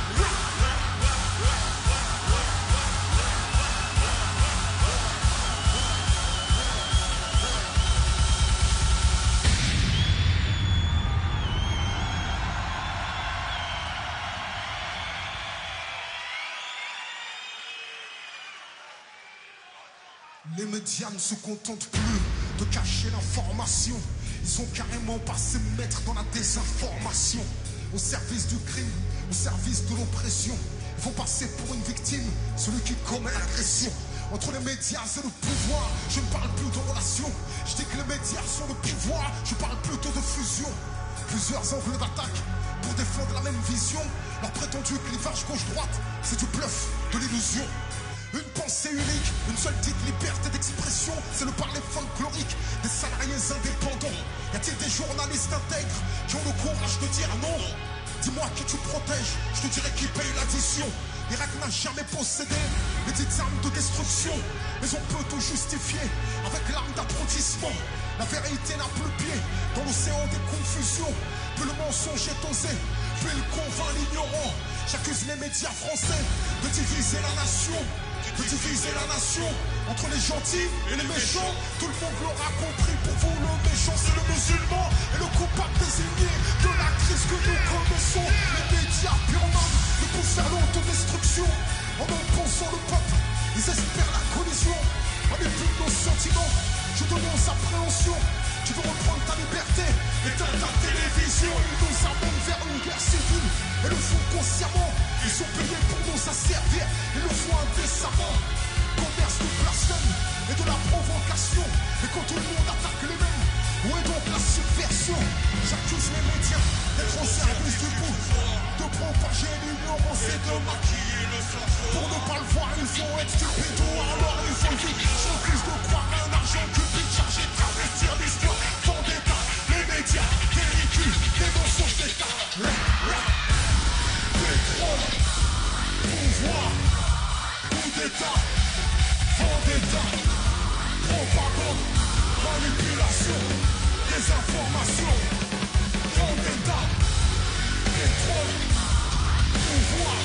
Les médias ne se contentent plus de cacher l'information. Ils ont carrément passé maître dans la désinformation. Au service du crime, au service de l'oppression. Ils vont passer pour une victime, celui qui commet l'agression. Entre les médias et le pouvoir, je ne parle plus de relation. Je dis que les médias sont le pouvoir, je parle plutôt de fusion. Plusieurs angles d'attaque pour défendre la même vision. Leur prétendu clivage gauche-droite, c'est du bluff, de l'illusion. Une pensée unique, une seule dite liberté d'expression. C'est le parler folklorique des salariés indépendants. Y a-t-il des journalistes intègres qui ont le courage de dire non? Dis-moi qui tu protèges, je te dirai qui paye l'addition. L'Irak n'a jamais possédé les dites armes de destruction, mais on peut tout justifier avec l'arme d'applaudissement. La vérité n'a plus pied dans l'océan des confusions. Plus le mensonge est osé, plus il convainc l'ignorant. J'accuse les médias français de diviser la nation. De diviser la nation entre les gentils et les méchants. Tout le monde l'aura compris, pour vous le méchant c'est le musulman et le coupable désigné de la crise que nous connaissons. Les médias pris en main nous poussent vers l'autodestruction. En opposant le peuple, ils espèrent la collision. Manipulent nos sentiments, je donne nos appréhensions. Tu veux reprendre ta liberté, éteins ta télévision. Ils nous amènent vers une guerre civile et le font consciemment. Ils sont payés pour nous asservir, ils le font indécemment. Commerce de blasphème et de la provocation. Et quand tout le monde attaque les mêmes, où est donc la subversion? J'accuse les médias d'être au service du pouvoir, de propager l'ignorance et de maquiller le savoir. Pour ne pas le voir, il faut être stupide ou alors il faut le vivre. Je refuse de croire à un argent public chargé de travestir l'histoire. Vendetta, les médias véhiculent des mensonges d'État. Pétrole, pouvoir, coup d'État, vendetta, propagande, manipulation, désinformation, vendetta, pétrole, pouvoir,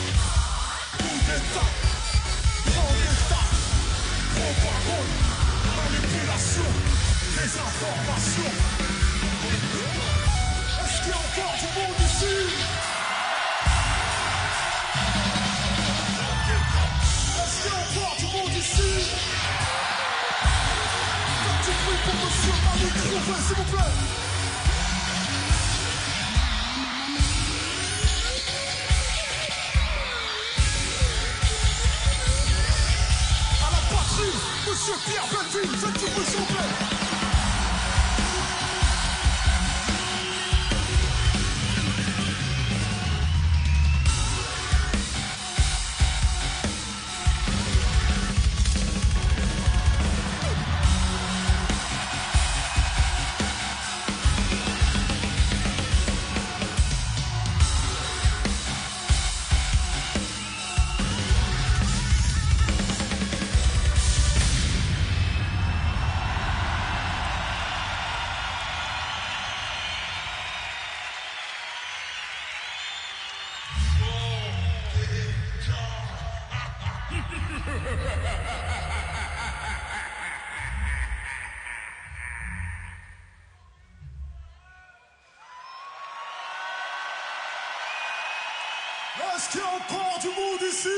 coup d'État, vendetta, propagande, manipulation, désinformation. Est-ce qu'il y a encore du monde ici? Est-ce qu'il y a encore du monde ici? Faites du bruit pour monsieur Malik Rouvet, s'il vous plaît. À la patrie, monsieur Pierre Belleville, faites du bruit, s'il vous plaît. Est-ce qu'il y a encore du monde ici?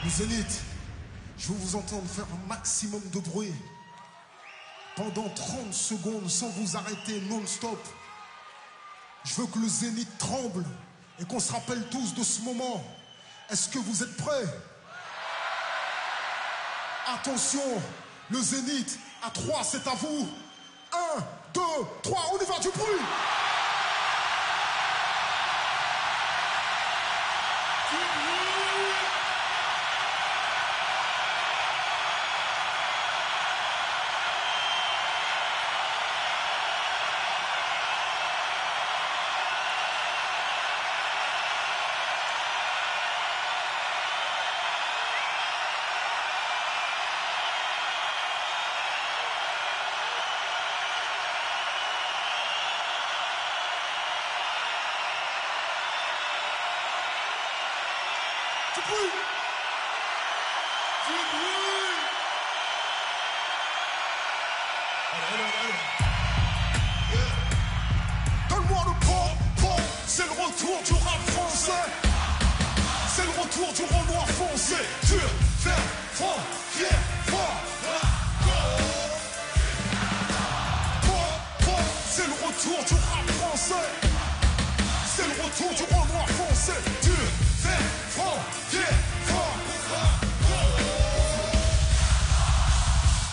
Le Zénith, je veux vous entendre faire un maximum de bruit pendant 30 secondes sans vous arrêter non-stop. Je veux que le Zénith tremble et qu'on se rappelle tous de ce moment. Est-ce que vous êtes prêts? Attention, le Zénith à 3, c'est à vous. 1, 2, 3, on y va, du bruit. Donne-moi le pop, c'est le retour du rap français. C'est le retour du Renoir foncé. Dur, ferme, franc, fier, fort. Pop, c'est le retour du rap français. C'est le retour du Renoir foncé. Dur, ferme, franc, fier, fort.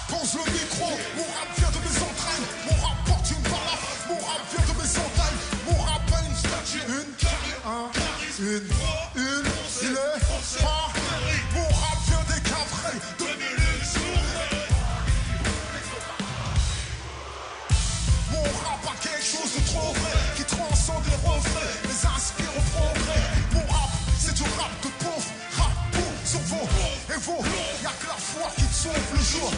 Pose le micro, mon rap vient de mes entrailles. Mon rap porte une balafre, mon rap vient de mes entailles. Mon rap a une statue, une, il est pas. Mon rap vient des cavrets, de mon rap a quelque chose de trop vrai, qui transcende les refrains, les inspire au progrès. Mon rap, c'est du rap de pauvre, rap pour sur vos et vos. Y'a que la foi qui te sauve le jour.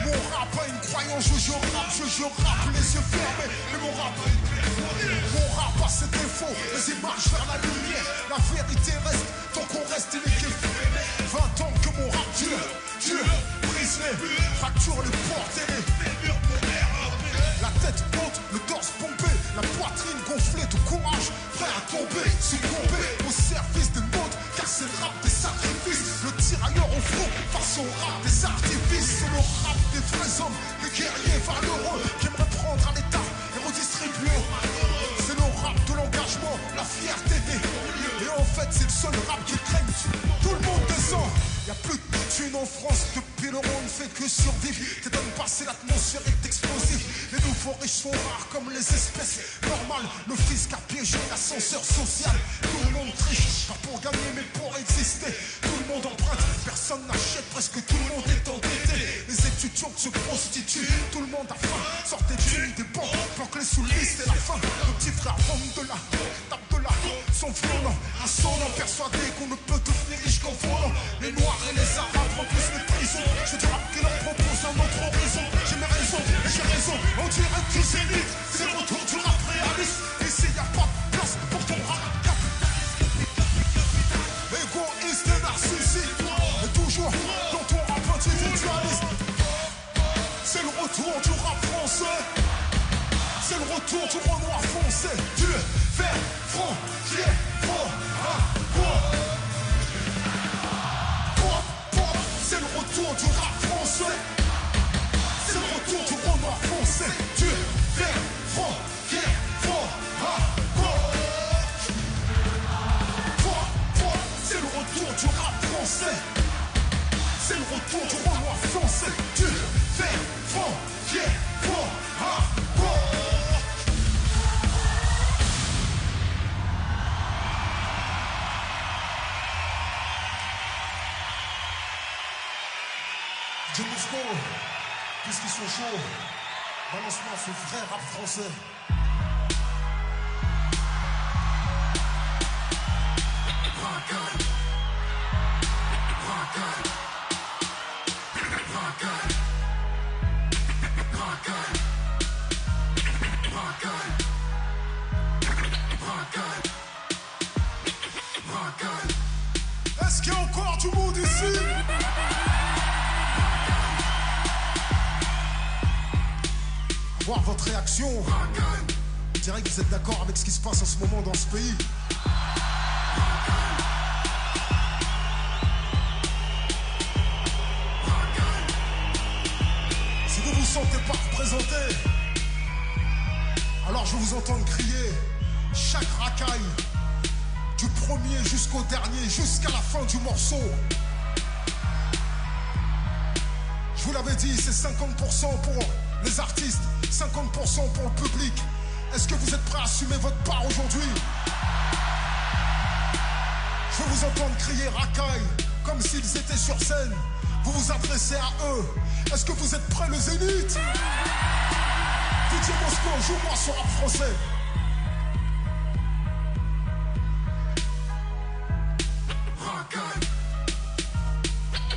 Mon rap a une croyance, je rappe les yeux fermés. Mais mon rap a ses défauts, les images vers la lumière. La vérité reste, tant qu'on reste inéquilibré. 20 ans que mon rap dure, brise les, fracture les portes et les murs pour la tête haute, le torse pompé, la poitrine gonflée de courage, prêt à tomber, succomber au service des modes, car c'est le rap des sacrifices. Le tirailleur au front face au rap des artifices. C'est le rap des vrais hommes, des guerriers valeureux qui aimeraient prendre à l'état et redistribuer. C'est le rap de l'engagement, la fierté des. Et en fait, c'est le seul rap qui craigne. Tout le monde descend. Y'a plus de thunes en France depuis le rond ne fait que survivre. T'étonnes pas, c'est l'atmosphère est explosive. Les nouveaux riches sont rares comme les espèces normales. Le fisc a piégé l'ascenseur social. Tout le monde triche, pas pour gagner mais pour exister. Tout le monde emprunte, personne n'achète, presque tout le monde est endetté. Les étudiants se prostituent, tout le monde a faim. Sortez d'une des banques, planquez sous liste et la faim. Le petit frère vend de la, tape de la, sont violents, insolents, persuadés qu'on ne peut devenir riche qu'en volant. Les noirs et les arabes remplissent les prisons. Je dis rap qui leur propose un autre horizon. J'ai mes raisons et j'ai raison. On dirait que c'est vite, c'est le retour du rap réaliste. Ici y'a pas de place pour ton rap égoïste et narcissique. Et toujours dans ton rap individualiste. C'est le retour du rap français. C'est le retour du Renoir foncé. Dur, fer, franc, fier, fort, hardcore. C'est le retour du rap français. C'est le retour du Renoir foncé. Dur, fer, franc, fier, fort, hardcore. C'est le retour du rap français. C'est le retour du Renoir foncé. Dur, fer, franc, fier, fort, hardcore. Jamusco, puisqu'ils sont chauds, balance-moi ce vrai rap français. Rock on. voir votre réaction. Je dirais que vous êtes d'accord avec ce qui se passe en ce moment dans ce pays. Si vous vous sentez pas représenté, alors je vais vous entendre crier chaque racaille, du premier jusqu'au dernier, jusqu'à la fin du morceau. Je vous l'avais dit, c'est 50% pour les artistes, 50% pour le public. Est-ce que vous êtes prêts à assumer votre part aujourd'hui? Je veux vous entendre crier racaille, comme s'ils étaient sur scène. Vous vous adressez à eux. Est-ce que vous êtes prêts, le Zénith? Didier Mosco, joue-moi sur rap français. Racaille,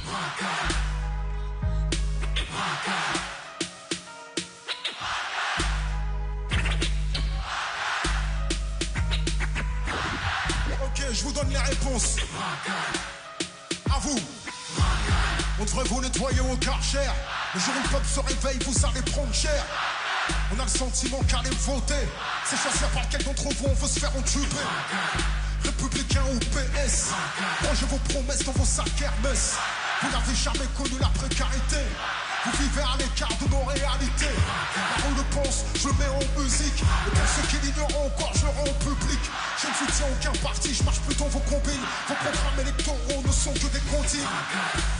racaille, racaille. Ok, je vous donne les réponses. À vous. On devrait vous nettoyer au Karcher. Le jour où le peuple se réveille, vous allez prendre cher. On a le sentiment qu'aller voter, c'est choisir par quel d'entre vous on veut se faire entuber. Républicain ou PS, rangez vos promesses dans vos sacs Hermès. Vous n'avez jamais connu la précarité. Vous vivez à l'écart de nos réalités. La rue le pense, je le mets en musique. Et pour ceux qui l'ignorent encore, je le rends en public. Je ne soutiens aucun parti, je marche plutôt vos combines. Vos programmes électoraux ne sont que des comptines.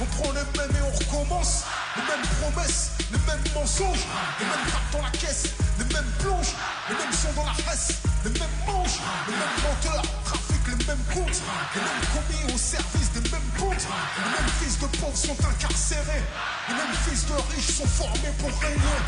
On prend les mêmes et on recommence. Les mêmes promesses, les mêmes mensonges. Les mêmes cartes dans la caisse, les mêmes plonges. Les mêmes sons dans la presse, les mêmes manches. Les mêmes menteurs, trafic, les mêmes comptes. Les mêmes commis au service des mêmes comptes. Les mêmes fils de pauvres sont incarcérés. Les mêmes fils de riches sont formés pour régner.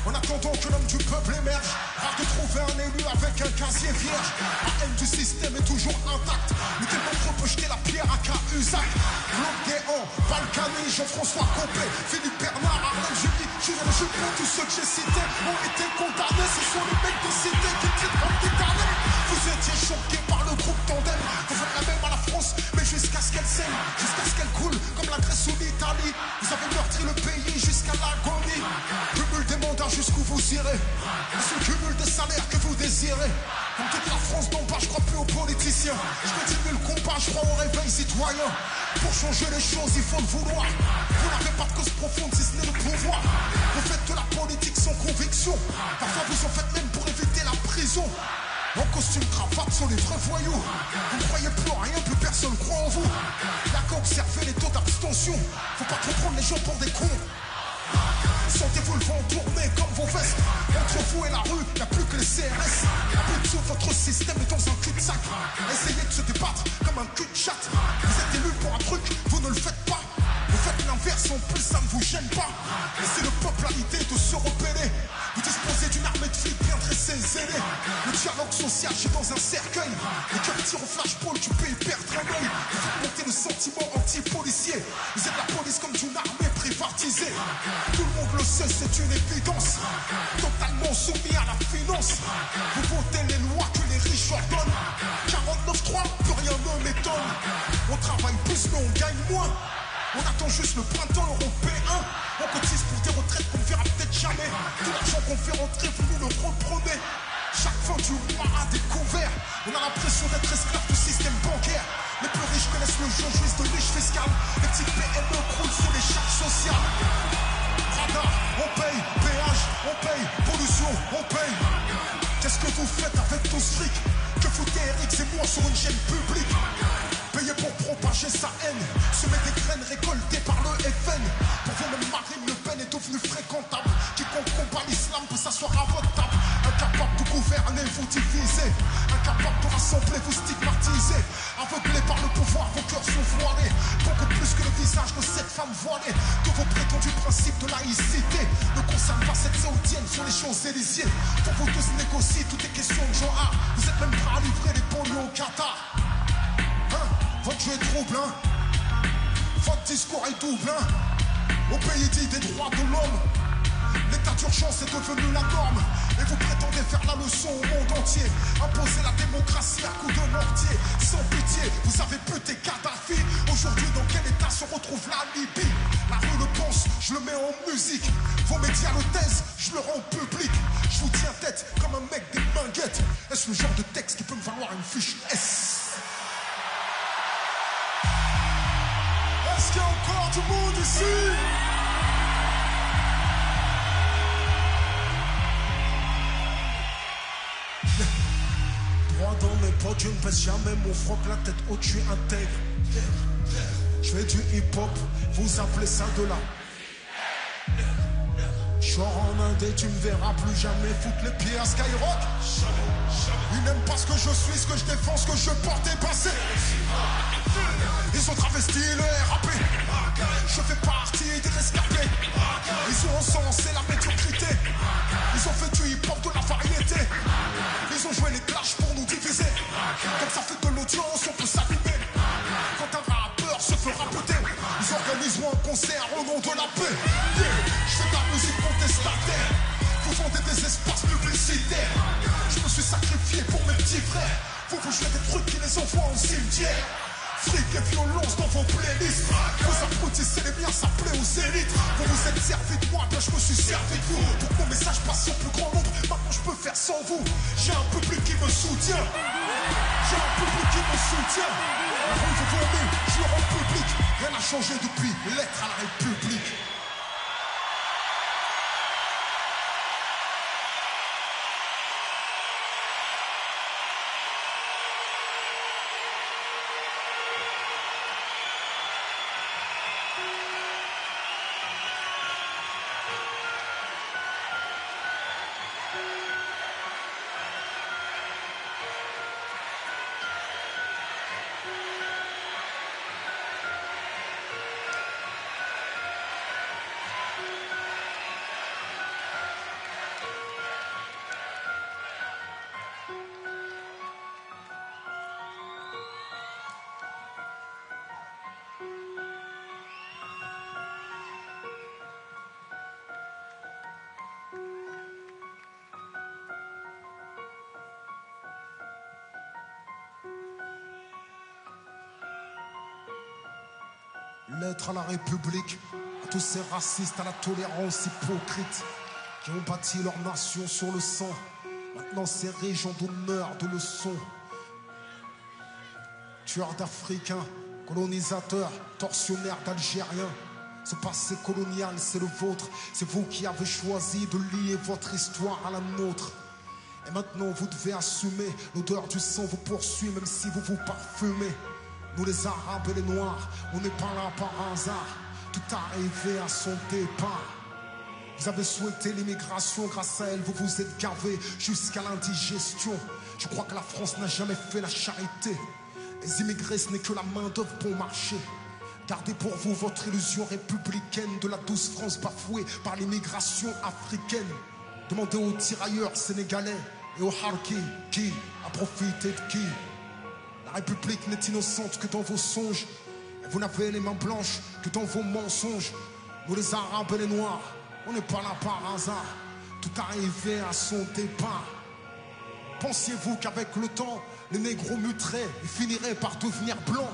En attendant que l'homme du peuple émerge, rare de trouver un élu avec un casier vierge. La haine du système est toujours intacte. Lequel d'entre eux peut jeter la pierre à Cahuzac? Claude Guéant, Balkany, Jean-François Copé, Philippe Bernard, Arnaud Julie, Julien Juppé, tous ceux que j'ai cités ont été condamnés. Ce sont les mecs de cité qui traitent comme des carnets. Vous étiez choqués par le groupe Tandem. Vous faites la même à la France, mais jusqu'à ce qu'elle saigne, jusqu'à ce qu'elle coule comme la Grèce ou l'Italie. Vous avez meurtri le pays jusqu'à l'agonie. Cumul des mandats jusqu'où vous irez. C'est le cumul des salaires que vous désirez. Comme toute la France d'en bas, je crois plus aux politiciens. Je continue le combat, je crois au réveil citoyen. Pour changer les choses, il faut le vouloir. Vous n'avez pas de cause profonde si ce n'est le pouvoir. Vous faites de la politique sans conviction. Parfois vous en faites même pour éviter la prison. En costume cravate sont les vrais voyous. Vous ne croyez plus en rien, plus personne croit en vous. Y'a qu'à observer les taux d'abstention. Faut pas trop prendre les gens pour des cons. Sentez-vous le vent tourner comme vos vestes. Entre vous et la rue, y'a plus que les CRS. À bout de souffle, votre système est dans un cul-de-sac. Essayez de se débattre comme un cul-de-chat. Vous êtes élu pour un truc, vous ne le faites pas. Vous faites l'inverse, en plus ça ne vous gêne pas. Laissez le peuple à l'idée de se rebeller. Vous disposez d'une armée de flics bien dressés, zélés. Le dialogue social, j'ai dans un cercueil. Les cœurs tirent au flashball, tu peux y perdre un œil. Vous faites monter le sentiment anti-policier. Vous êtes la police comme d'une armée privatisée. Tout le monde le sait, c'est une évidence. Totalement soumis à la finance. Vous votez les lois que les riches ordonnent. 49.3, plus rien ne m'étonne. On travaille plus mais on gagne moins. On attend juste le printemps européen. On cotise pour des retraites qu'on ne verra peut-être jamais. Tout l'argent qu'on fait rentrer, vous nous le reprenez. Chaque fin du mois à découvert. On a l'impression d'être esclave du système bancaire. Les plus riches connaissent le jeu, jouissent de niche fiscale. Les petites PME croulent sous les charges sociales. Radar, on paye, péage, on paye, pollution, on paye. Qu'est-ce que vous faites avec tout ce fric? Que foutez Eric Zemmour sur une chaîne publique? Payé pour propager sa haine, semer des graines récoltées par le FN. Pour vous même Marine Le Pen est devenue fréquentable. Quiconque combat l'islam peut s'asseoir à votre table. Incapable de gouverner, vous divisez. Incapable de rassembler, vous stigmatisez. Aveuglés par le pouvoir, vos cœurs sont voilés. Beaucoup plus que le visage de cette femme voilée. Que vos prétendus principes de laïcité ne concernent pas cette saoudienne sur les Champs-Élysées. Pour vous tous négocier, tout est question de genre. Vous êtes même prêts à livrer les banlieues au Qatar. Votre jeu est trouble, hein. Votre discours est double, hein. Au pays dit des droits de l'homme, l'état d'urgence est devenu la norme. Et vous prétendez faire la leçon au monde entier. Imposer la démocratie à coups de mortier. Sans pitié, vous avez buté Kadhafi. Aujourd'hui, dans quel état se retrouve la Libye? La rue le pense, je le mets en musique. Vos médias le taisent, je le rends public. Je vous tiens tête comme un mec des minguettes. Est-ce le genre de texte qui peut me valoir une fiche S? Est-ce qu'il y a encore du monde ici? Droit dans mes potes, je ne baisse jamais mon froc, la tête haute, je suis intègre. Je fais du hip-hop, vous appelez ça de la. Je sors en Inde et tu me verras plus jamais foutre les pieds à Skyrock. Ils n'aiment pas ce que je suis, ce que je défends, ce que je porte et passé. Ils ont travesti le RAP. Je fais partie des rescapés. Ils ont encensé la médiocrité. Ils ont fait du hip-hop de la variété. Ils ont joué les clashs pour nous diviser. Comme ça fait de l'audience, on peut s'allumer. Quand un rappeur se fera péter, ils organiseront un concert au nom de la paix. Je fais de la musique contestataire. Vous vendez des espaces publicitaires. Je me suis sacrifié pour mes petits frères. Vous jouez des trucs qui les envoient au cimetière. Fric et violence dans vos playlists. Vous applaudissez les miens, ça plaît aux élites. Vous vous êtes servi de moi, bien je me suis servi de vous. Pour que mon message passe au plus grand nombre, maintenant je peux faire sans vous. J'ai un public qui me soutient. J'ai un public qui me soutient. La rue vous vomit, je le rends public. Rien n'a changé depuis l'être à la République. Lettre à la République, à tous ces racistes, à la tolérance hypocrite qui ont bâti leur nation sur le sang. Maintenant ces régions d'honneur, de leçons. Tueurs d'Africains, colonisateurs, tortionnaires d'Algériens. Ce passé colonial, c'est le vôtre. C'est vous qui avez choisi de lier votre histoire à la nôtre. Et maintenant vous devez assumer. L'odeur du sang vous poursuit même si vous vous parfumez. Nous les Arabes et les Noirs, on n'est pas là par hasard. Tout arrivé à son départ. Vous avez souhaité l'immigration, grâce à elle vous vous êtes gavé jusqu'à l'indigestion. Je crois que la France n'a jamais fait la charité. Les immigrés ce n'est que la main d'œuvre bon marché. Gardez pour vous votre illusion républicaine de la douce France bafouée par l'immigration africaine. Demandez aux tirailleurs sénégalais et aux harkis qui a profité de qui. La République n'est innocente que dans vos songes. Et vous n'avez les mains blanches que dans vos mensonges. Nous les Arabes et les Noirs, on n'est pas là par hasard. Tout arrivé à son départ. Pensiez-vous qu'avec le temps, les négros muteraient et finiraient par devenir blancs?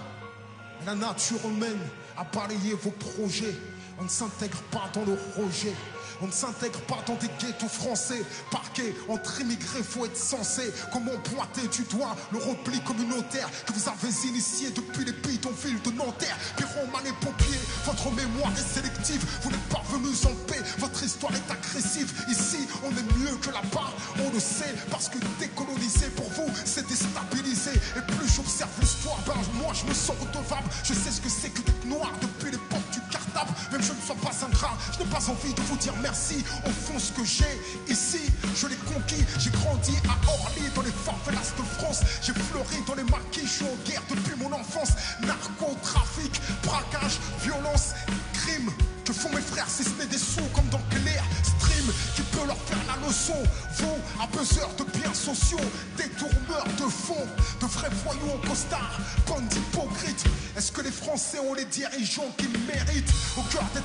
Et la nature humaine a balayé vos projets. On ne s'intègre pas dans le rejet. On ne s'intègre pas dans des ghettos français. Parqués entre immigrés, faut être censé. Comment pointer du doigt le repli communautaire que vous avez initié depuis les bidonvilles de Nanterre. Pyromane et pompiers, votre mémoire est sélective. Vous n'êtes pas venus en paix, votre histoire est agressive. Ici, on est mieux que là-bas, on le sait. Parce que décoloniser pour vous, c'est déstabiliser. Et plus j'observe l'histoire, ben moi je me sens redevable. Je sais ce que c'est que d'être noir depuis l'époque du cartable. Même je ne sois pas ingrat, je n'ai pas envie de vous dire merci. Au fond, ce que j'ai ici, je l'ai conquis. J'ai grandi à Orly, dans les favelas de France. J'ai fleuri dans les maquis, je suis en guerre depuis mon enfance. Narcotrafic, braquage, violence, crime. Que font mes frères si ce n'est des sous comme dans Claire Stream? Qui peut leur faire la leçon? Vous, abusseurs de biens sociaux, détourneurs de fonds, de vrais voyous en costard, bande d'hypocrites. Est-ce que les Français ont les dirigeants qu'ils méritent? Au cœur des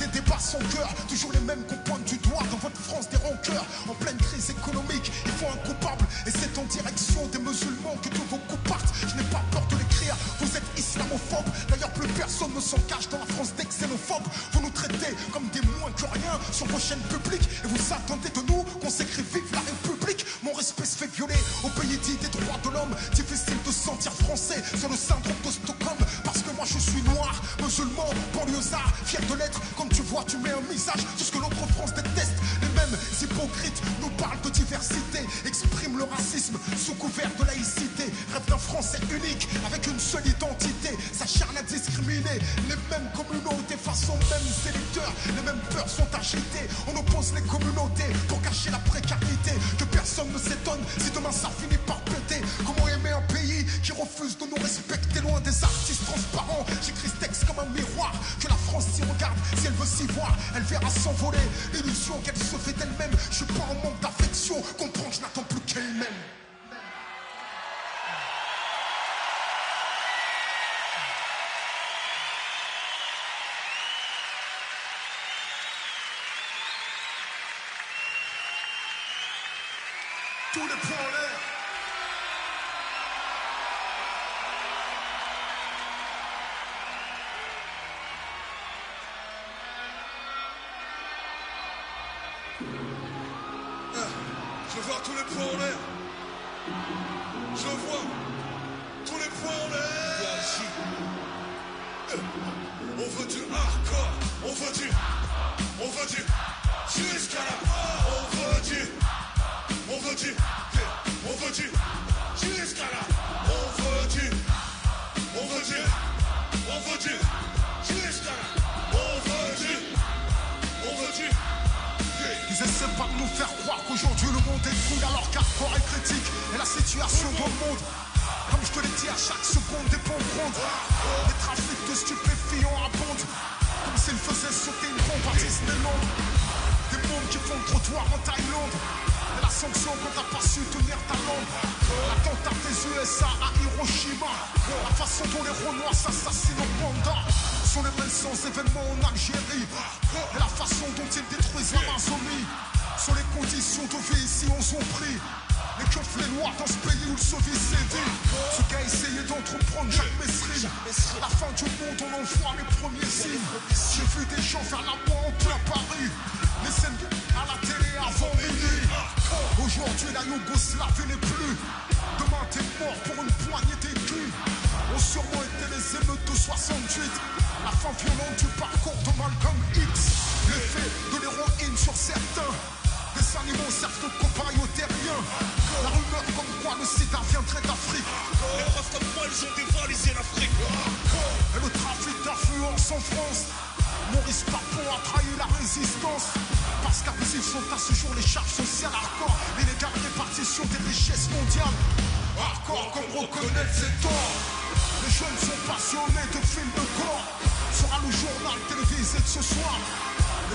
débats sans cœur, toujours les mêmes qu'on pointe du doigt dans votre France des rancœurs. En pleine crise économique, il faut un coupable. Et c'est en direction des musulmans que tous vos coups partent. Je n'ai pas peur de l'écrire, vous êtes islamophobes. D'ailleurs plus personne ne s'en cache dans la France des xénophobes. Vous nous traitez comme des moins plus rien sur vos chaînes publiques. Et vous attendez de nous qu'on s'écrit vive la République. Mon respect se fait violer au pays dit des droits de l'homme. Difficile de se sentir français sur le syndrome de Stockholm. Parce que moi je suis noir, musulman, banlieusard, fier de l'être. Comme tu vois, tu mets un visage sur ce que l'autre France déteste. Les mêmes hypocrites nous parlent de diversité, expriment le racisme sous couvert de laïcité. Rêve d'un français unique avec une seule identité, s'acharne à discriminer les mêmes communautés face aux mêmes électeurs. Les mêmes peurs sont agitées, on oppose les communautés pour cacher la précarité. Que personne ne s'étonne si demain ça finit par péter. Comment aimer un pays qui refuse de nous respecter? Loin des artistes transparents, j'écris ce texte comme un miroir. Que la France s'y regarde, si elle veut s'y voir, elle verra s'envoler l'illusion qu'elle se fait d'elle-même. Je suis pas en manque d'affection, comprends que je n'attends plus qu'elle m'aime. Tous les points en l'air. Je vois tous les points en l'air. Je vois tous les points en l'air. On veut du hardcore. On veut du jusqu'à la mort. On veut du jusqu'à la. On veut du jusqu'à la. On veut du. Ils essaient pas de nous faire croire qu'aujourd'hui le monde est fou alors qu'hardcore est critique et la situation dans le monde. Comme je te l'ai dit, à chaque seconde des bombes rondes. Les trafics de stupéfiants abondent. Comme s'ils faisaient sauter une bombe à Disneyland. Des bombes qui font le trottoir en Thaïlande. Et la sanction quand t'as pas su tenir ta langue. L'attentat des USA à Hiroshima. La façon dont les Renois s'assassinent au Rwanda. Sont les récents événements en Algérie. Et la façon dont ils détruisent l'Amazonie. Sont les conditions de vie ici on s'en prie. Les keufs, les noirs dans ce pays où le Soviet s'est dit. Ce qui a essayé d'entreprendre Jacques Messrine. La fin du monde, on en voit les premiers signes. J'ai vu des gens faire la mort en plein Paris. Les scènes à la télé avant minuit. Aujourd'hui, la Yougoslavie n'est plus. Demain, t'es mort pour une poignée d'écus. Ont sûrement été les émeutes de 68. La fin violente du parcours de Malcolm X. L'effet de l'héroïne sur certains. Des animaux servent de copains aux terriens. La rumeur comme quoi le sida viendrait d'Afrique. Les preuves comme quoi ils ont dévalisé l'Afrique. Et le trafic d'influence en France. Maurice Papon a trahi la résistance. Parce qu'abusifs sont à ce jour les charges sociales hardcore. L'illégale répartition des richesses mondiales. Hardcore comme reconnaître ses torts. Les jeunes sont passionnés de films de corps. Sera le journal télévisé de ce soir.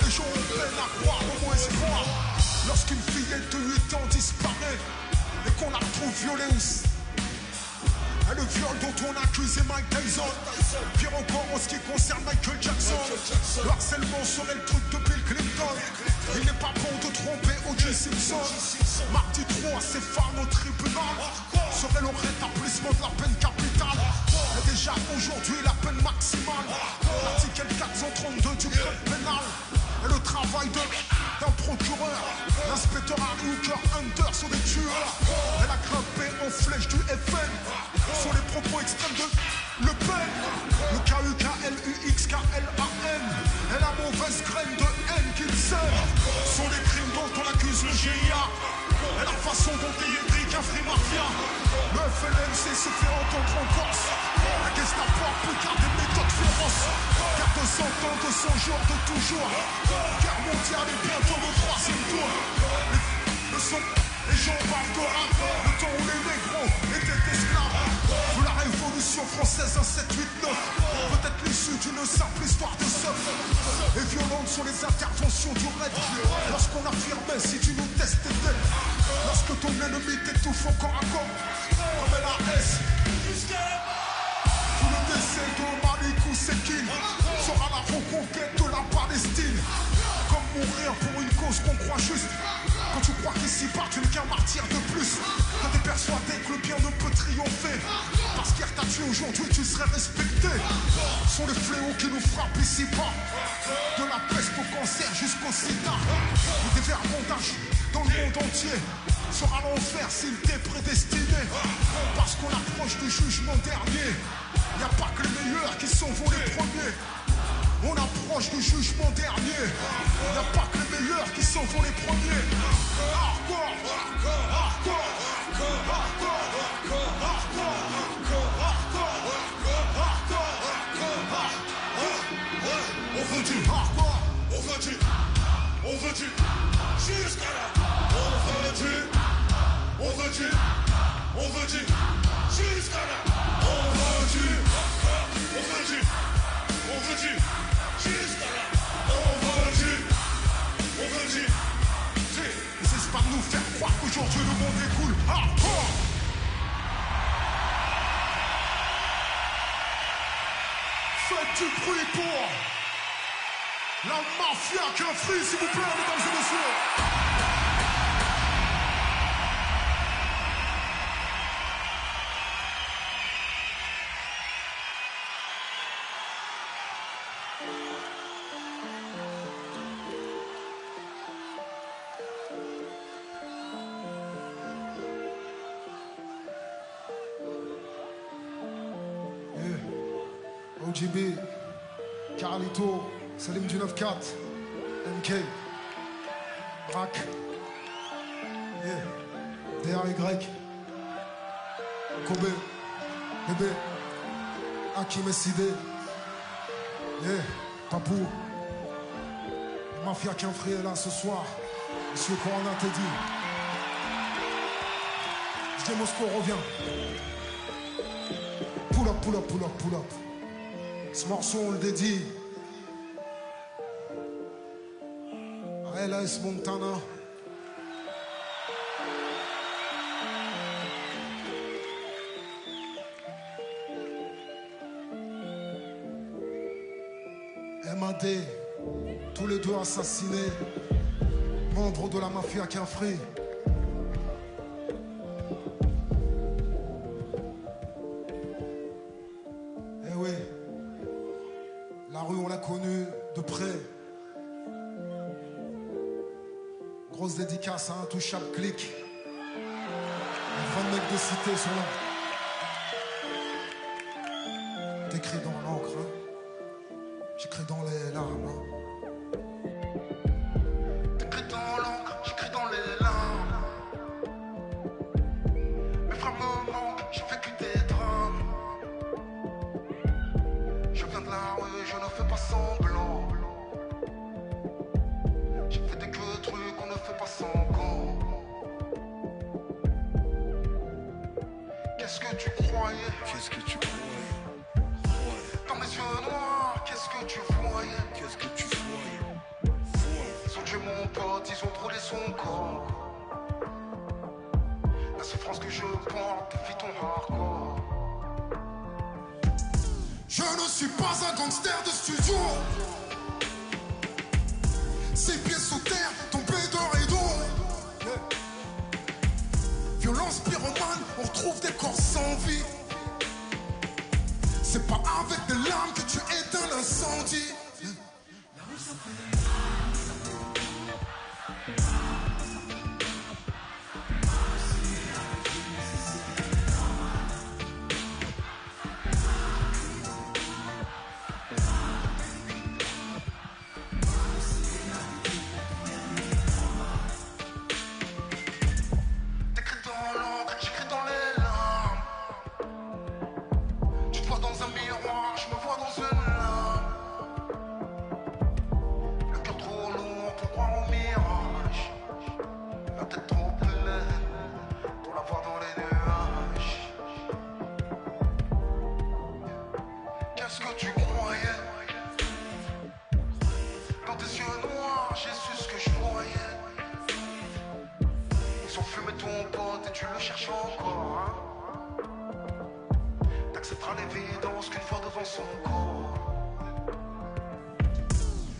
Et les gens ont peine à croire au moins espoir. Lorsqu'une fillette de 8 ans disparaît et qu'on la retrouve violée et le viol dont on a accusé Mike Tyson. Pire encore en ce qui concerne Michael Jackson. Le harcèlement serait le truc de Bill Clinton. Il n'est pas bon de tromper O.J. Simpson. Mardi 3, ses femmes au tribunal serait le rétablissement de la peine capitale. Et déjà aujourd'hui la peine maximale. L'article 432 du code pénal. Et le travail d'un procureur. L'inspecteur Harry Hooker Hunter sont des tueurs. Elle a grimpé en flèche du FN. Sur les propos extrêmes de Le Pen. Le KUKLUXKLAN. Et la mauvaise graine de haine qu'il sème. Sont les crimes dont on accuse le GIA. Et la façon dont il écrit qu'un free mafia. Le FLNC se fait entendre en Corse. La Gestapo a plus qu'à des méthodes féroces. Car de 100 ans, de 100 jours, de toujours. Guerre mondiale et bientôt le 3e tour. Les gens parlent de rap. Le temps où les négros étaient esclaves. De la révolution française, un 7-8-9. Peut-être l'issue d'une simple histoire de seuf. Et violentes sont les interventions du raid. Lorsqu'on affirmait si tu nous testes t'es dead. Lorsque ton ennemi t'étouffe encore à corps. Comme LAS. Tout le décès de Malik Oussekine sera la reconquête de la Palestine. Comme mourir pour une cause qu'on croit juste. Quand tu crois qu'ici-bas tu n'es qu'un martyr de plus. Quand t'es persuadé que le bien ne peut triompher, parce qu'hier t'as tué, aujourd'hui tu serais respecté. Ce sont les fléaux qui nous frappent ici-bas, de la peste au cancer jusqu'au sida. Des vermondages dans le monde entier sera l'enfer s'il t'est prédestiné. Parce qu'on approche du jugement dernier. Y a pas que les meilleurs qui sont volés premiers. On approche du jugement dernier. Y a pas que les meilleurs qui sont volés premiers. Hardcore, hardcore, hardcore, hardcore, hardcore, hardcore, hardcore, hardcore, hardcore. On veut du hardcore, on veut du jusqu'à là. On veut du jusqu'à là. On veut du jusqu'à là. On veut du. C'est pas de nous faire croire qu'aujourd'hui le monde est cool. Hardcore. Faites du bruit pour la mafia Quinfri, s'il vous plaît, mesdames et messieurs. OGB, Carlito, Salim du 9-4, MK, Rack, DRY, Kobe, Bébé, Hakim Sidé, Papou, Mafia Quinfri est là ce soir, Monsieur Corona Teddy, DJ Mosco revient, pull up, pull up, pull up, pull up. Ce morceau on le dédie à LAS Montana. MAD, tous les deux assassinés, membres de la mafia Quinfri. La rue, on l'a connue de près. Grosse dédicace à Intouchable Click. Les 20 mecs de cité sont là. T'écris dans l'encre, hein. J'écris dans les larmes, hein. T'écris dans l'encre, j'écris dans les larmes. Mes frères me manquent, j'ai vécu des drames. Je viens de la rue, je ne fais pas semblant. J'ai fait des que trucs, on ne fait pas semblant. Qu'est-ce que tu croyais? Qu'est-ce que tu croyais? Dans mes yeux noirs, qu'est-ce que tu voyais? Qu'est-ce que tu voyais? Ils ont tué mon pote, ils ont brûlé son corps. La souffrance que je porte défie ton hardcore. Je ne suis pas un gangster de studio. Ses pieds sous terre, tombés de rideau. Violence pyromane, on retrouve des corps sans vie. C'est pas avec des larmes que tu éteins l'incendie.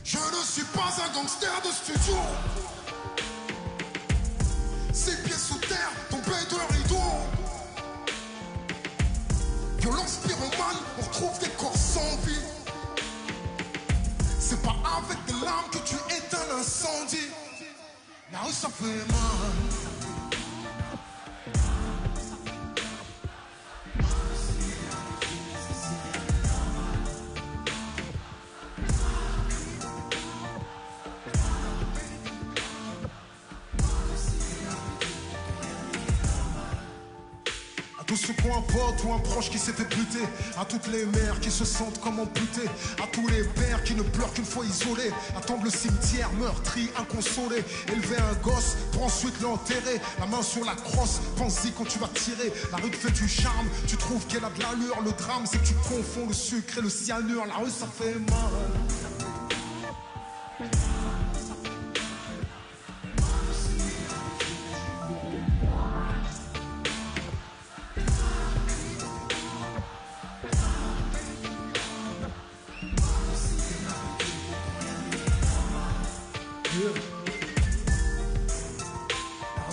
Je ne suis pas un gangster de studio. des corps sans vie. C'est pas avec des larmes que tu éteins l'incendie. Là où ça fait mal. Tous ceux qui ont un pote ou un proche qui s'est fait buter, à toutes les mères qui se sentent comme amputées, à tous les pères qui ne pleurent qu'une fois isolés, attendent le cimetière meurtri, inconsolé, élever un gosse pour ensuite l'enterrer, la main sur la crosse, pense-y quand tu vas tirer, la rue te fait du charme, tu trouves qu'elle a de l'allure, le drame c'est que tu confonds le sucre et le cyanure, la rue ça fait mal.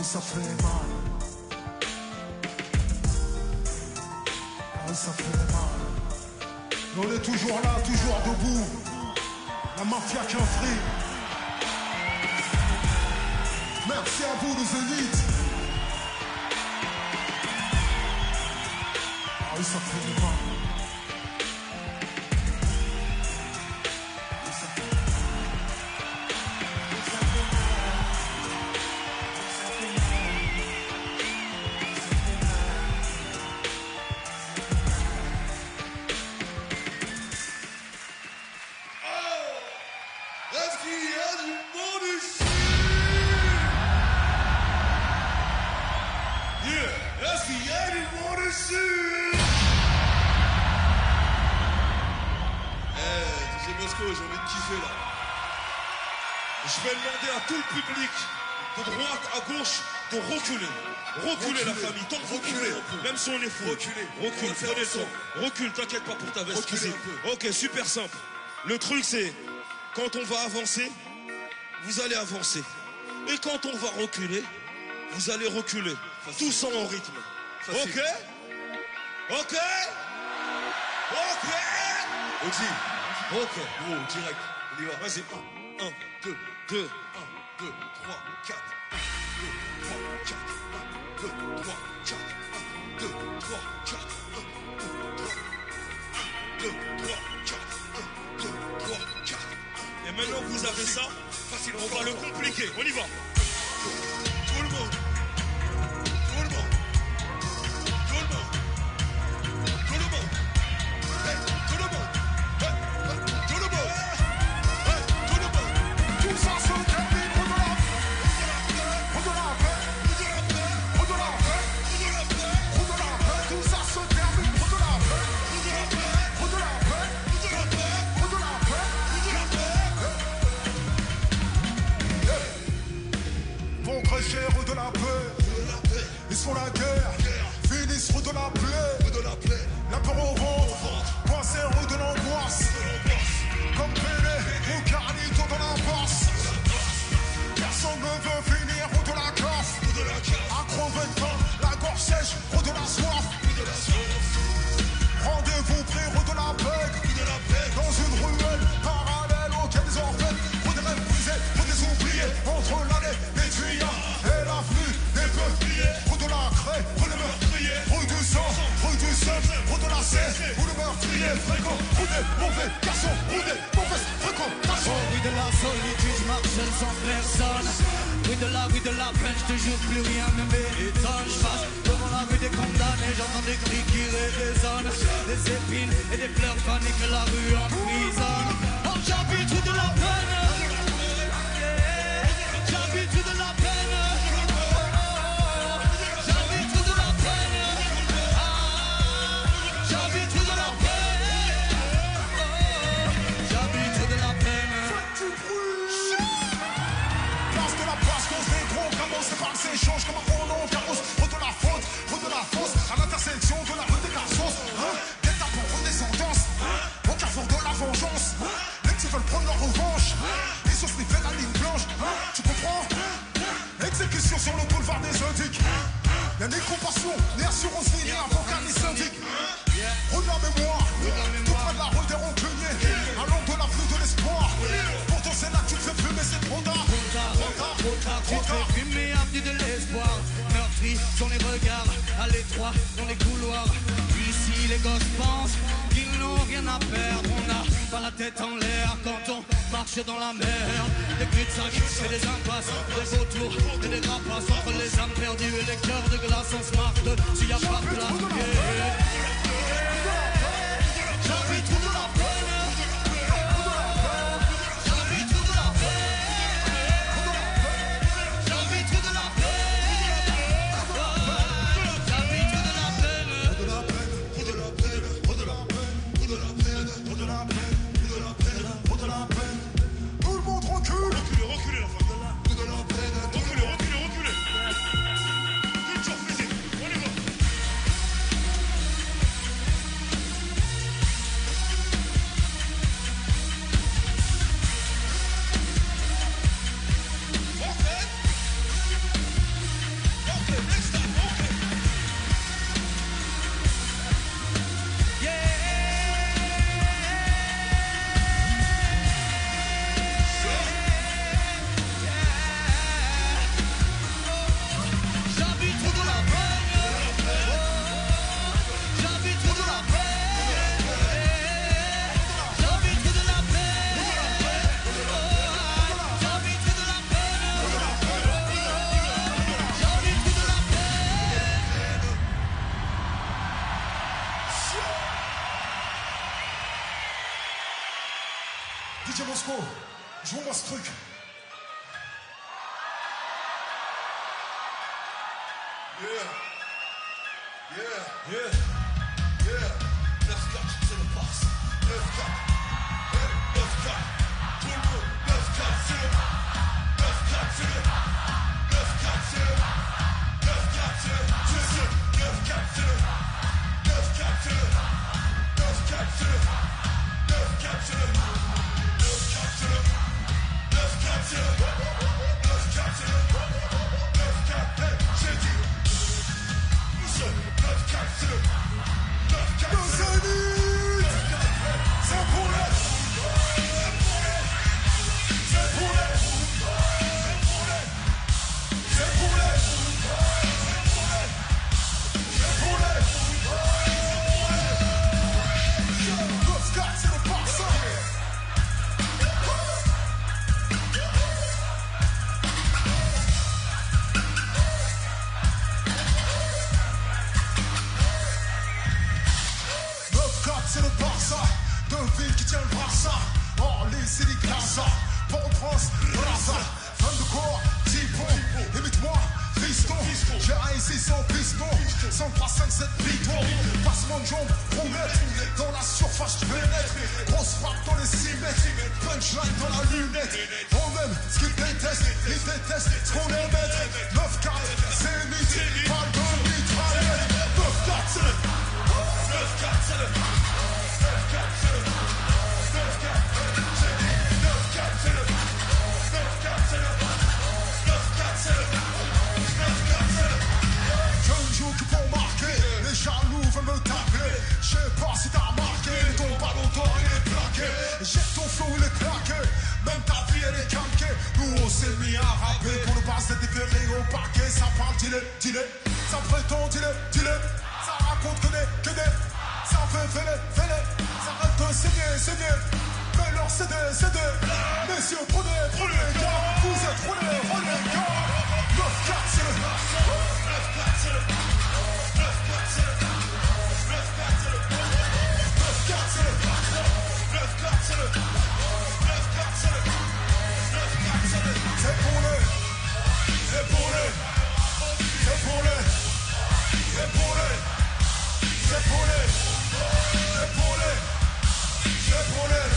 Ça fait mal. Ça fait mal. Mais on est toujours là, toujours debout. La mafia qui en frie. Merci à vous, les élites. Ça fait mal. Je vais demander à tout le public, de droite à gauche, de reculer. Reculer la famille, tant que reculer, même si on est fou. Recule, prenez le temps. Recule, t'inquiète pas pour ta veste. Ok, super simple. Le truc c'est, quand on va avancer, vous allez avancer. Et quand on va reculer, vous allez reculer. Tous en rythme. Ok. Ok. Oxy. Ok. Gros, direct. On y va. Vas-y. 1, 2, 2, 1, 2, 3, 4. 1, 2, 3, 4. 1, 2, 3, 4. 1, 2, 3, 4. 1, 2, 3, 4. 1, 2, 3, 4. Et maintenant que vous avez ça, facile, on va le compliquer. On y va. Tout le monde. Tout le monde. Tout le monde. Tout le monde. Hey, tout le monde. Hey, tout le monde. Hey, tout le monde. Tout ça se termine au-delà. Au-delà. Au-delà. Au-delà. Tout ça se termine au-delà. Au-delà. Vont creuser rue de la paix. Ils font la guerre. Finissent rue de la plaie. La peur au ventre. Coincé rue de l'angoisse. Comme Pelé ou Carlito dans la bosse. Personne ne veut finir rue de la cave. À crever de faim, la gorge sèche, rue de la soif. Rendez-vous pris rue de la paix. Dans une ruelle parallèle auquel orphelins. Rue des rêves brisés, rue des oubliés. Entre l'allée des tuyaux et l'avenue des peupliers. Rue de la craie, rue des meurtriers. Rue du sang, rue du seul, rue de la serre. Rue de meurtriers fréquents, rue des mauvais garçons. Rue des mauvaises fréquentations. Rue de la solitude, je marche seul sans personne. Rue de la peine, je te jure plus rien ne m'étonne. Je passe devant la rue des condamnés, j'entends des cris qui résonnent. Des épines et des fleurs paniquent, la rue emprisonne. Oh, j'habite rue de la peine. J'habite rue de la peine. J'habite rue de la peine. J'habite rue de la peine. J'habite rue de la peine. Place de la place, cause des gros camos, c'est pas que c'est change comme un Roland Garros. Rue de la faute, rue de la fosse, à l'intersection de la rue des garçons. Guet-apens pour redescendance, au carrefour de la vengeance. Les petits veulent prendre leur revanche, ils se sniffer la ligne blanche. Tu comprends? Exécution sur le boulevard des Indiques. Y'a ni compassion, ni assurance, ni avocat, ni syndic. Rue de la mémoire, toute Tu te fais fumer avenue de l'espoir. Meurtris sont les regards à l'étroit dans les couloirs. Ici les gosses pensent qu'ils n'ont rien à perdre. On n'a pas la tête en l'air quand on marche dans la mer. Des cul-de-sac et des impasses, des vautours et des rapaces. Entre les âmes perdues et les cœurs de glace, on se marque s'il n'y a pas de place. J'ai envie de trouver la peine. J'ai envie de trouver la peine. J'ai envie de trouver la Tout le monde recule. Reculez la femme. Reculez. Culture physique, on y va. DJ Mosco, joue-moi ce truc. Yeah. 9-4, c'est le pass. 9-4. Hey, 9-4. Tout le monde. 9-4, c'est le. 9-4, c'est le. 9-4, c'est le. 9-4, c'est le. 9-4, c'est le. 9-4, c'est le. 9-4, c'est le. 9-4, c'est le. 9-4, c'est le. 9-4, c'est le. 9-4, c'est le. 9-4, hey, j'ai dit. 9-4, c'est le. 9-4, c'est le. C'est pour les. C'est pour les. C'est pour les. C'est pour les. 9-4, c'est le Barça. C'est le Barça, deux villes qui tiennent le Barça. Orly, Sidi, Casa, Port-au-Prince, Raza. Fin de corps, Tipo, imite-moi, fiston. J'ai un ici sans piston, 103-5-7 piton. Passement de jambes, roulette, dans la surface je pénètre. Grosse frappe dans les 6 mètres, punchline dans la lunette. On aime ce qu'ils détestent, ils détestent ce qu'on aime mettre. 9-4, c'est mythe, pas de mitraillette. 9-4, c'est le. 9-4, c'est le. 9-4, c'est le. 9-4, j'ai dit 9-4, c'est le. 9-4, c'est le. 9-4, c'est le. 9-4, c'est le. Je ne joue que pour marquer. Les jaloux veulent me taper. Je sais pas si t'as remarqué. Ton ballon d'or il est plaqué. Jette ton flow il est claqué. Même ta vie elle est calquée. Nous on s'est mis à rapper. Pour le bas c'est déféré au parquet. Ça parle dis-le. Ça prétend dis-le. Ça raconte que des. Ça fait fêler. Ça reste de saigner. Mais leur CD. Messieurs, prenez les gars. Vous êtes relais gars. 9-4, c'est le. 9-4, c'est le. 9-4, c'est le. 9-4, c'est le. 9-4, c'est le. 9-4, c'est le. 9-4, c'est le. 9-4, c'est le. C'est pour les. C'est pour les. C'est pour les. C'est pour les. C'est pour les. C'est pour les. C'est pour les.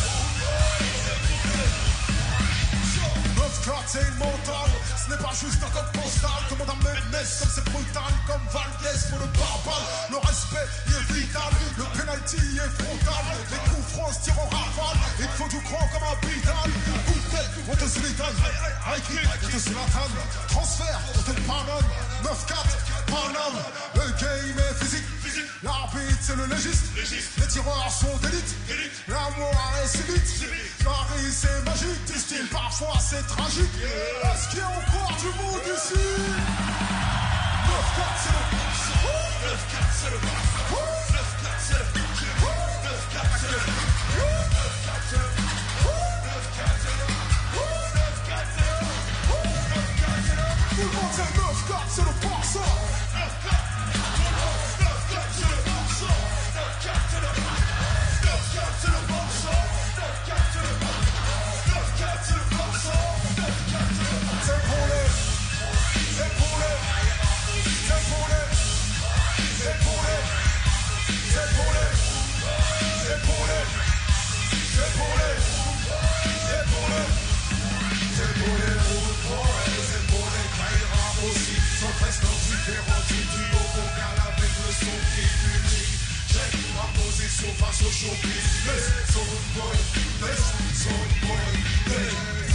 9-4, c'est une montagne. Ce n'est pas juste un code postal. Demande à Mendes comme c'est brutal. Comme Valdez pour le barbare. Le respect y est vital. Le penalty y est frontal. Les coups francs se tirent en rafale. Il faut du grand comme un bidal. Coup de tête, on te suit Zidane, Aïe, de Zlatan, transfert, on te pardonne, 9-4, Paname, le game est physique, l'arbitre c'est le légiste, les tireurs sont d'élite, l'amour est subite, Paris c'est magique, du style parfois c'est tragique, est-ce qu'il y a encore du monde ici? 9-4 c'est le box, 9-4 c'est le box, 9-4 c'est le box, 9-4 c'est le box, 9-4 c'est le box. Tout le monde c'est 9-4, c'est le Barça. 9-4, c'est le Barça. 9-4, c'est le Barça. 9-4, c'est le Barça. 9-4, c'est le Barça. 9-4, c'est le Barça. 9-4, c'est le Barça. C'est pour les. C'est pour les. C'est pour les. C'est pour les. C'est pour les. C'est pour les. C'est pour les. C'est pour les. C'est pour les routes forêts, c'est pour les Kaira aussi. Sont restants différents du duo vocal avec le son qui est unique. Check ma position face au showbiz. Les soundboys, les soundboys.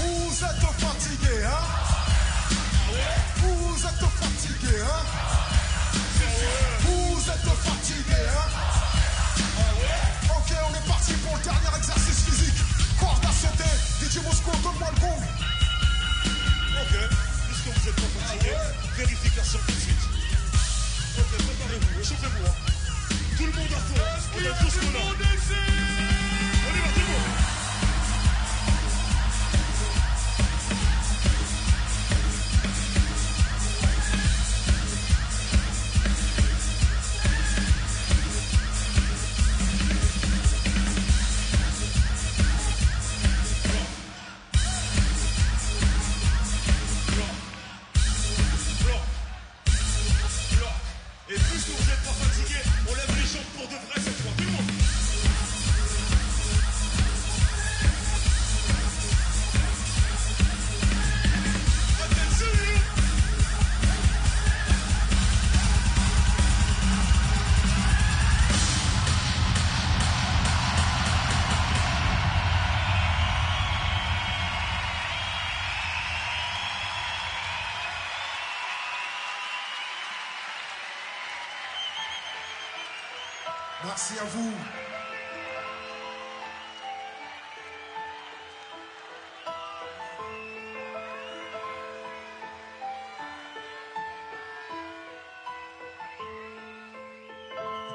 Vous êtes fatigués, hein? Vous êtes fatigués, hein? Vous êtes fatigués, hein? Ok, on est parti pour le dernier exercice physique. Corde à sauter, DJ Mosco, donne-moi le gong. Ok, puisque vous êtes pas fatigué, vérification tout de suite. Ok, préparez-vous, échauffez-vous. Tout le monde à fond, on a tous ce qu'on a. On y va, tout le monde. Merci à vous.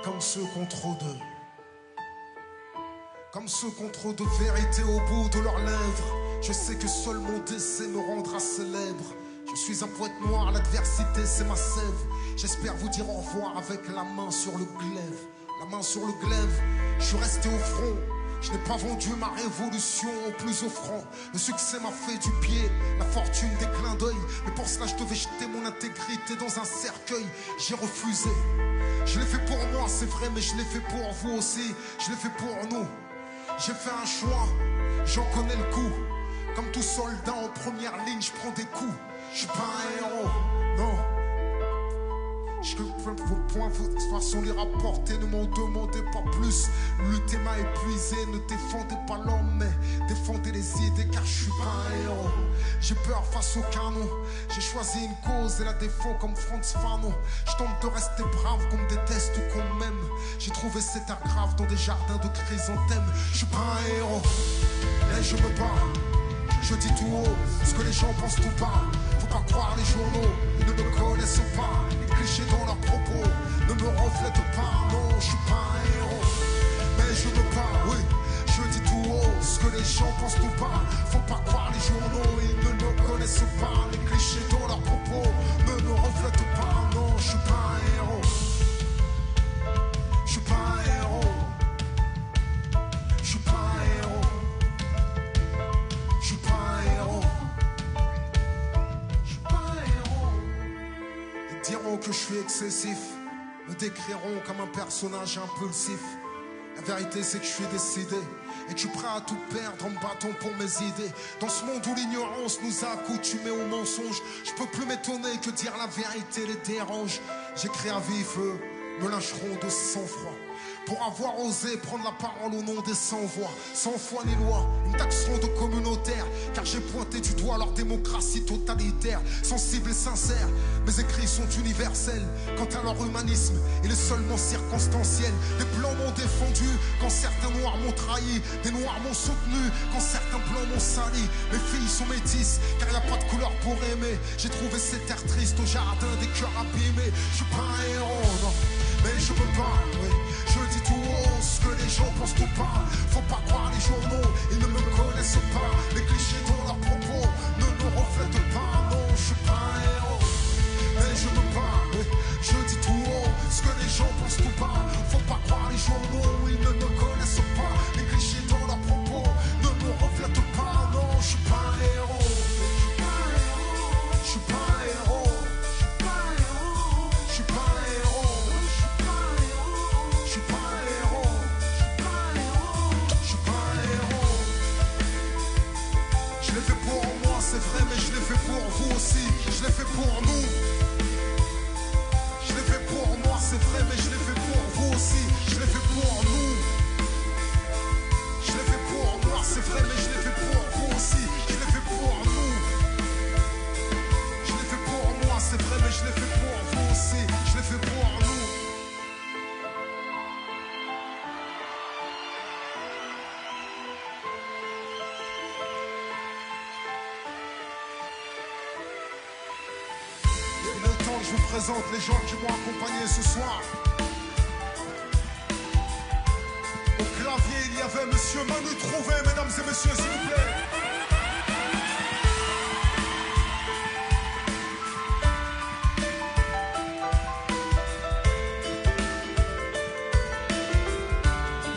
Comme ceux contre deux. Comme ceux contre de vérité au bout de leurs lèvres. Je sais que seul mon décès me rendra célèbre. Je suis un poète noir, l'adversité c'est ma sève. J'espère vous dire au revoir avec la main sur le glaive. La main sur le glaive, je suis resté au front. Je n'ai pas vendu ma révolution au plus offrant. Le succès m'a fait du pied, la fortune des clins d'œil. Mais pour cela je devais jeter mon intégrité dans un cercueil. J'ai refusé. Je l'ai fait pour moi, c'est vrai, mais je l'ai fait pour vous aussi. Je l'ai fait pour nous. J'ai fait un choix, j'en connais le coup. Comme tout soldat en première ligne, je prends des coups. Je suis pas un héros, non. Je que vos points, de toute façon les rapporter, ne m'en demandez pas plus. Lutter m'a épuisé, ne défendez pas l'homme, mais défendez les idées, car je suis pas un héros. J'ai peur face au canon, j'ai choisi une cause et la défends comme Franz Fanon. Je tente de rester brave, qu'on me déteste ou qu'on m'aime. J'ai trouvé cet art grave dans des jardins de chrysanthèmes. Je suis pas un héros, et je me bats. Je dis tout haut ce que les gens pensent tout bas. Faut pas croire les journaux, ils ne me connaissent pas. Les clichés dans leurs propos ne me reflètent pas. Non, je suis pas un héros, mais je me bats, oui. Je dis tout haut ce que les gens pensent tout bas. Faut pas croire les journaux, ils ne me connaissent pas. Les clichés dans leurs propos ne me reflètent pas. Non, je suis pas un héros. Je suis pas un héros. Je suis pas un héros. Je suis pas un héros. Je suis pas un héros. Ils diront que je suis excessif, me décriront comme un personnage impulsif. La vérité c'est que je suis décidé et que je suis prêt à tout perdre en me battant pour mes idées. Dans ce monde où l'ignorance nous a accoutumés au mensonge, je peux plus m'étonner que dire la vérité les dérange. J'écris à vif, eux me lâcheront de sang-froid pour avoir osé prendre la parole au nom des sans-voix. Sans foi ni loi, une taxeront de communautaires, car j'ai pointé du doigt leur démocratie totalitaire. Sensible et sincère, mes écrits sont universels. Quant à leur humanisme, il est seulement circonstanciel. Les blancs m'ont défendu quand certains noirs m'ont trahi. Des noirs m'ont soutenu quand certains blancs m'ont sali. Mes filles sont métisses, car y a pas de couleur pour aimer. J'ai trouvé cette terre triste au jardin des cœurs abîmés. Je suis pas un héros, non, mais je peux pas, oui. Je dis tout haut ce que les gens pensent tout pas. Faut pas croire les journaux, ils ne me connaissent pas. Les clichés dans leurs propos ne me reflètent pas. Non, je suis pas un héros, mais je peux pas, oui. Je dis tout haut ce que les gens pensent tout pas. Faut pas croire les journaux, ils ne me connaissent pas. Les clichés dans leurs propos ne me reflètent pas. Non, je suis pas un héros, je suis pas un héros. C'est vrai, mais je l'ai fait pour vous aussi. Je l'ai fait pour nous. Je l'ai fait pour moi, c'est vrai, mais je l'ai fait pour vous aussi. Je l'ai fait pour nous. Je l'ai fait pour moi, c'est vrai, mais je l'ai fait pour vous aussi. Je l'ai fait pour nous. Je l'ai fait pour moi, c'est vrai, mais je l'ai fait pour vous aussi. Je l'ai fait pour nous. Je vous présente les gens qui m'ont accompagné ce soir. Au clavier, il y avait Monsieur Manu Trouvé, mesdames et messieurs, s'il vous plaît.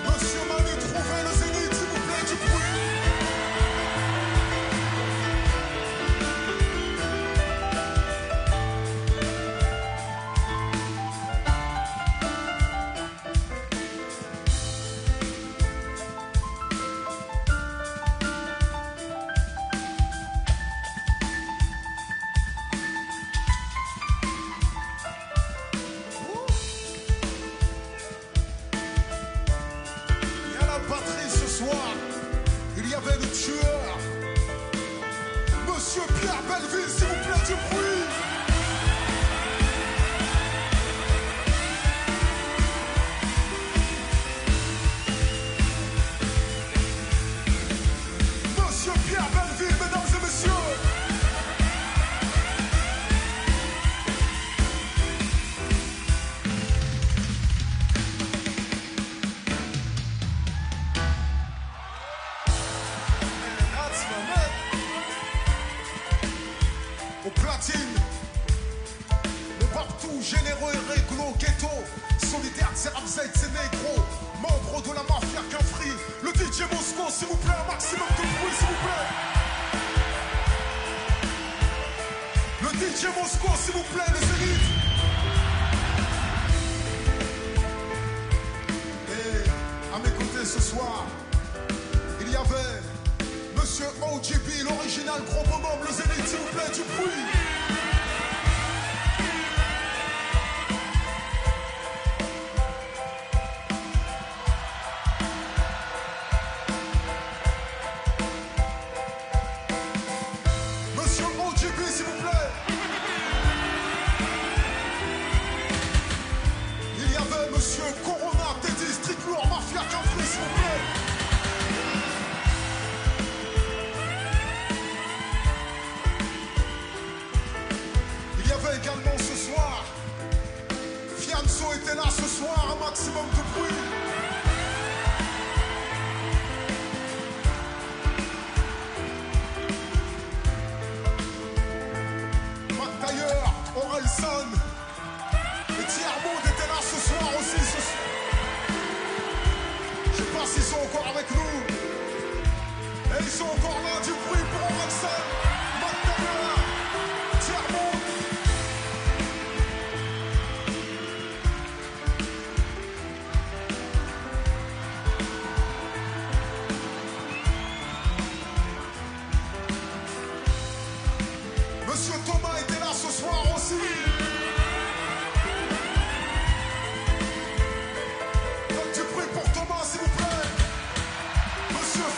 Monsieur Manu Trouvé, le Zénith, s'il vous plaît, du bruit.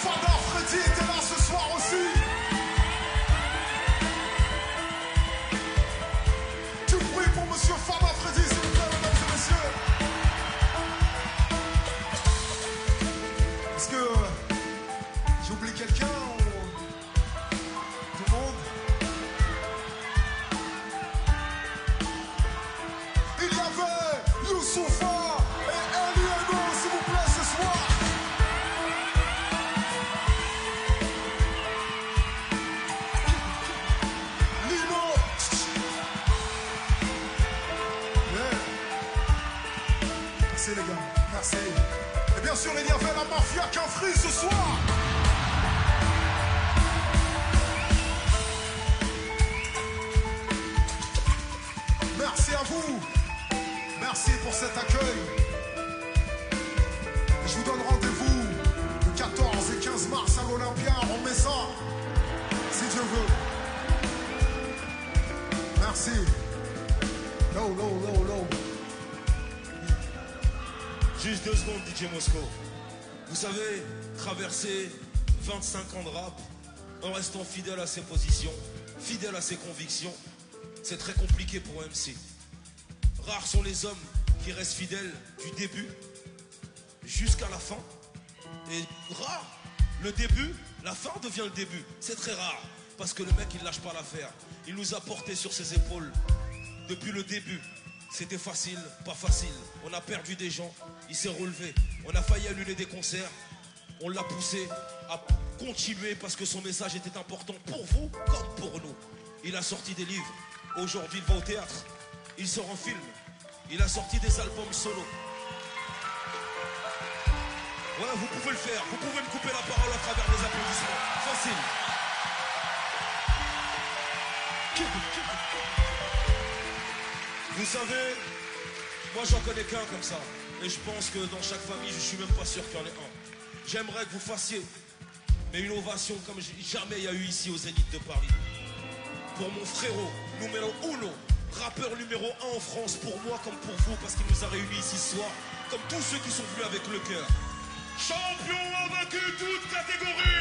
Fada Freddy Merci les gars, merci. Et bien sûr, il y avait la mafia Quinfri ce soir. Merci à vous. Merci pour cet accueil. Et je vous donne rendez-vous le 14 et 15 mars à l'Olympia. On met ça, si Dieu veut. Merci. Low. Juste 2 secondes, DJ Mosco. Vous savez, traverser 25 ans de rap en restant fidèle à ses positions, fidèle à ses convictions, c'est très compliqué pour un MC. Rares sont les hommes qui restent fidèles du début jusqu'à la fin. Et rare, le début, la fin devient le début. C'est très rare, parce que le mec, il lâche pas l'affaire. Il nous a porté sur ses épaules depuis le début. C'était facile, pas facile. On a perdu des gens, il s'est relevé. On a failli annuler des concerts. On l'a poussé à continuer parce que son message était important pour vous comme pour nous. Il a sorti des livres. Aujourd'hui, il va au théâtre. Il sort en film. Il a sorti des albums solo. Ouais, vous pouvez le faire. Vous pouvez me couper la parole à travers des applaudissements. Facile. Vous savez, moi j'en connais qu'un comme ça. Et je pense que dans chaque famille, je suis même pas sûr qu'il y en ait un. J'aimerais que vous fassiez une ovation comme jamais il y a eu ici au Zénith de Paris. Pour mon frérot, numéro 1, rappeur numéro 1 en France, pour moi comme pour vous, parce qu'il nous a réunis ici ce soir, comme tous ceux qui sont venus avec le cœur. Champion invaincu toute catégorie.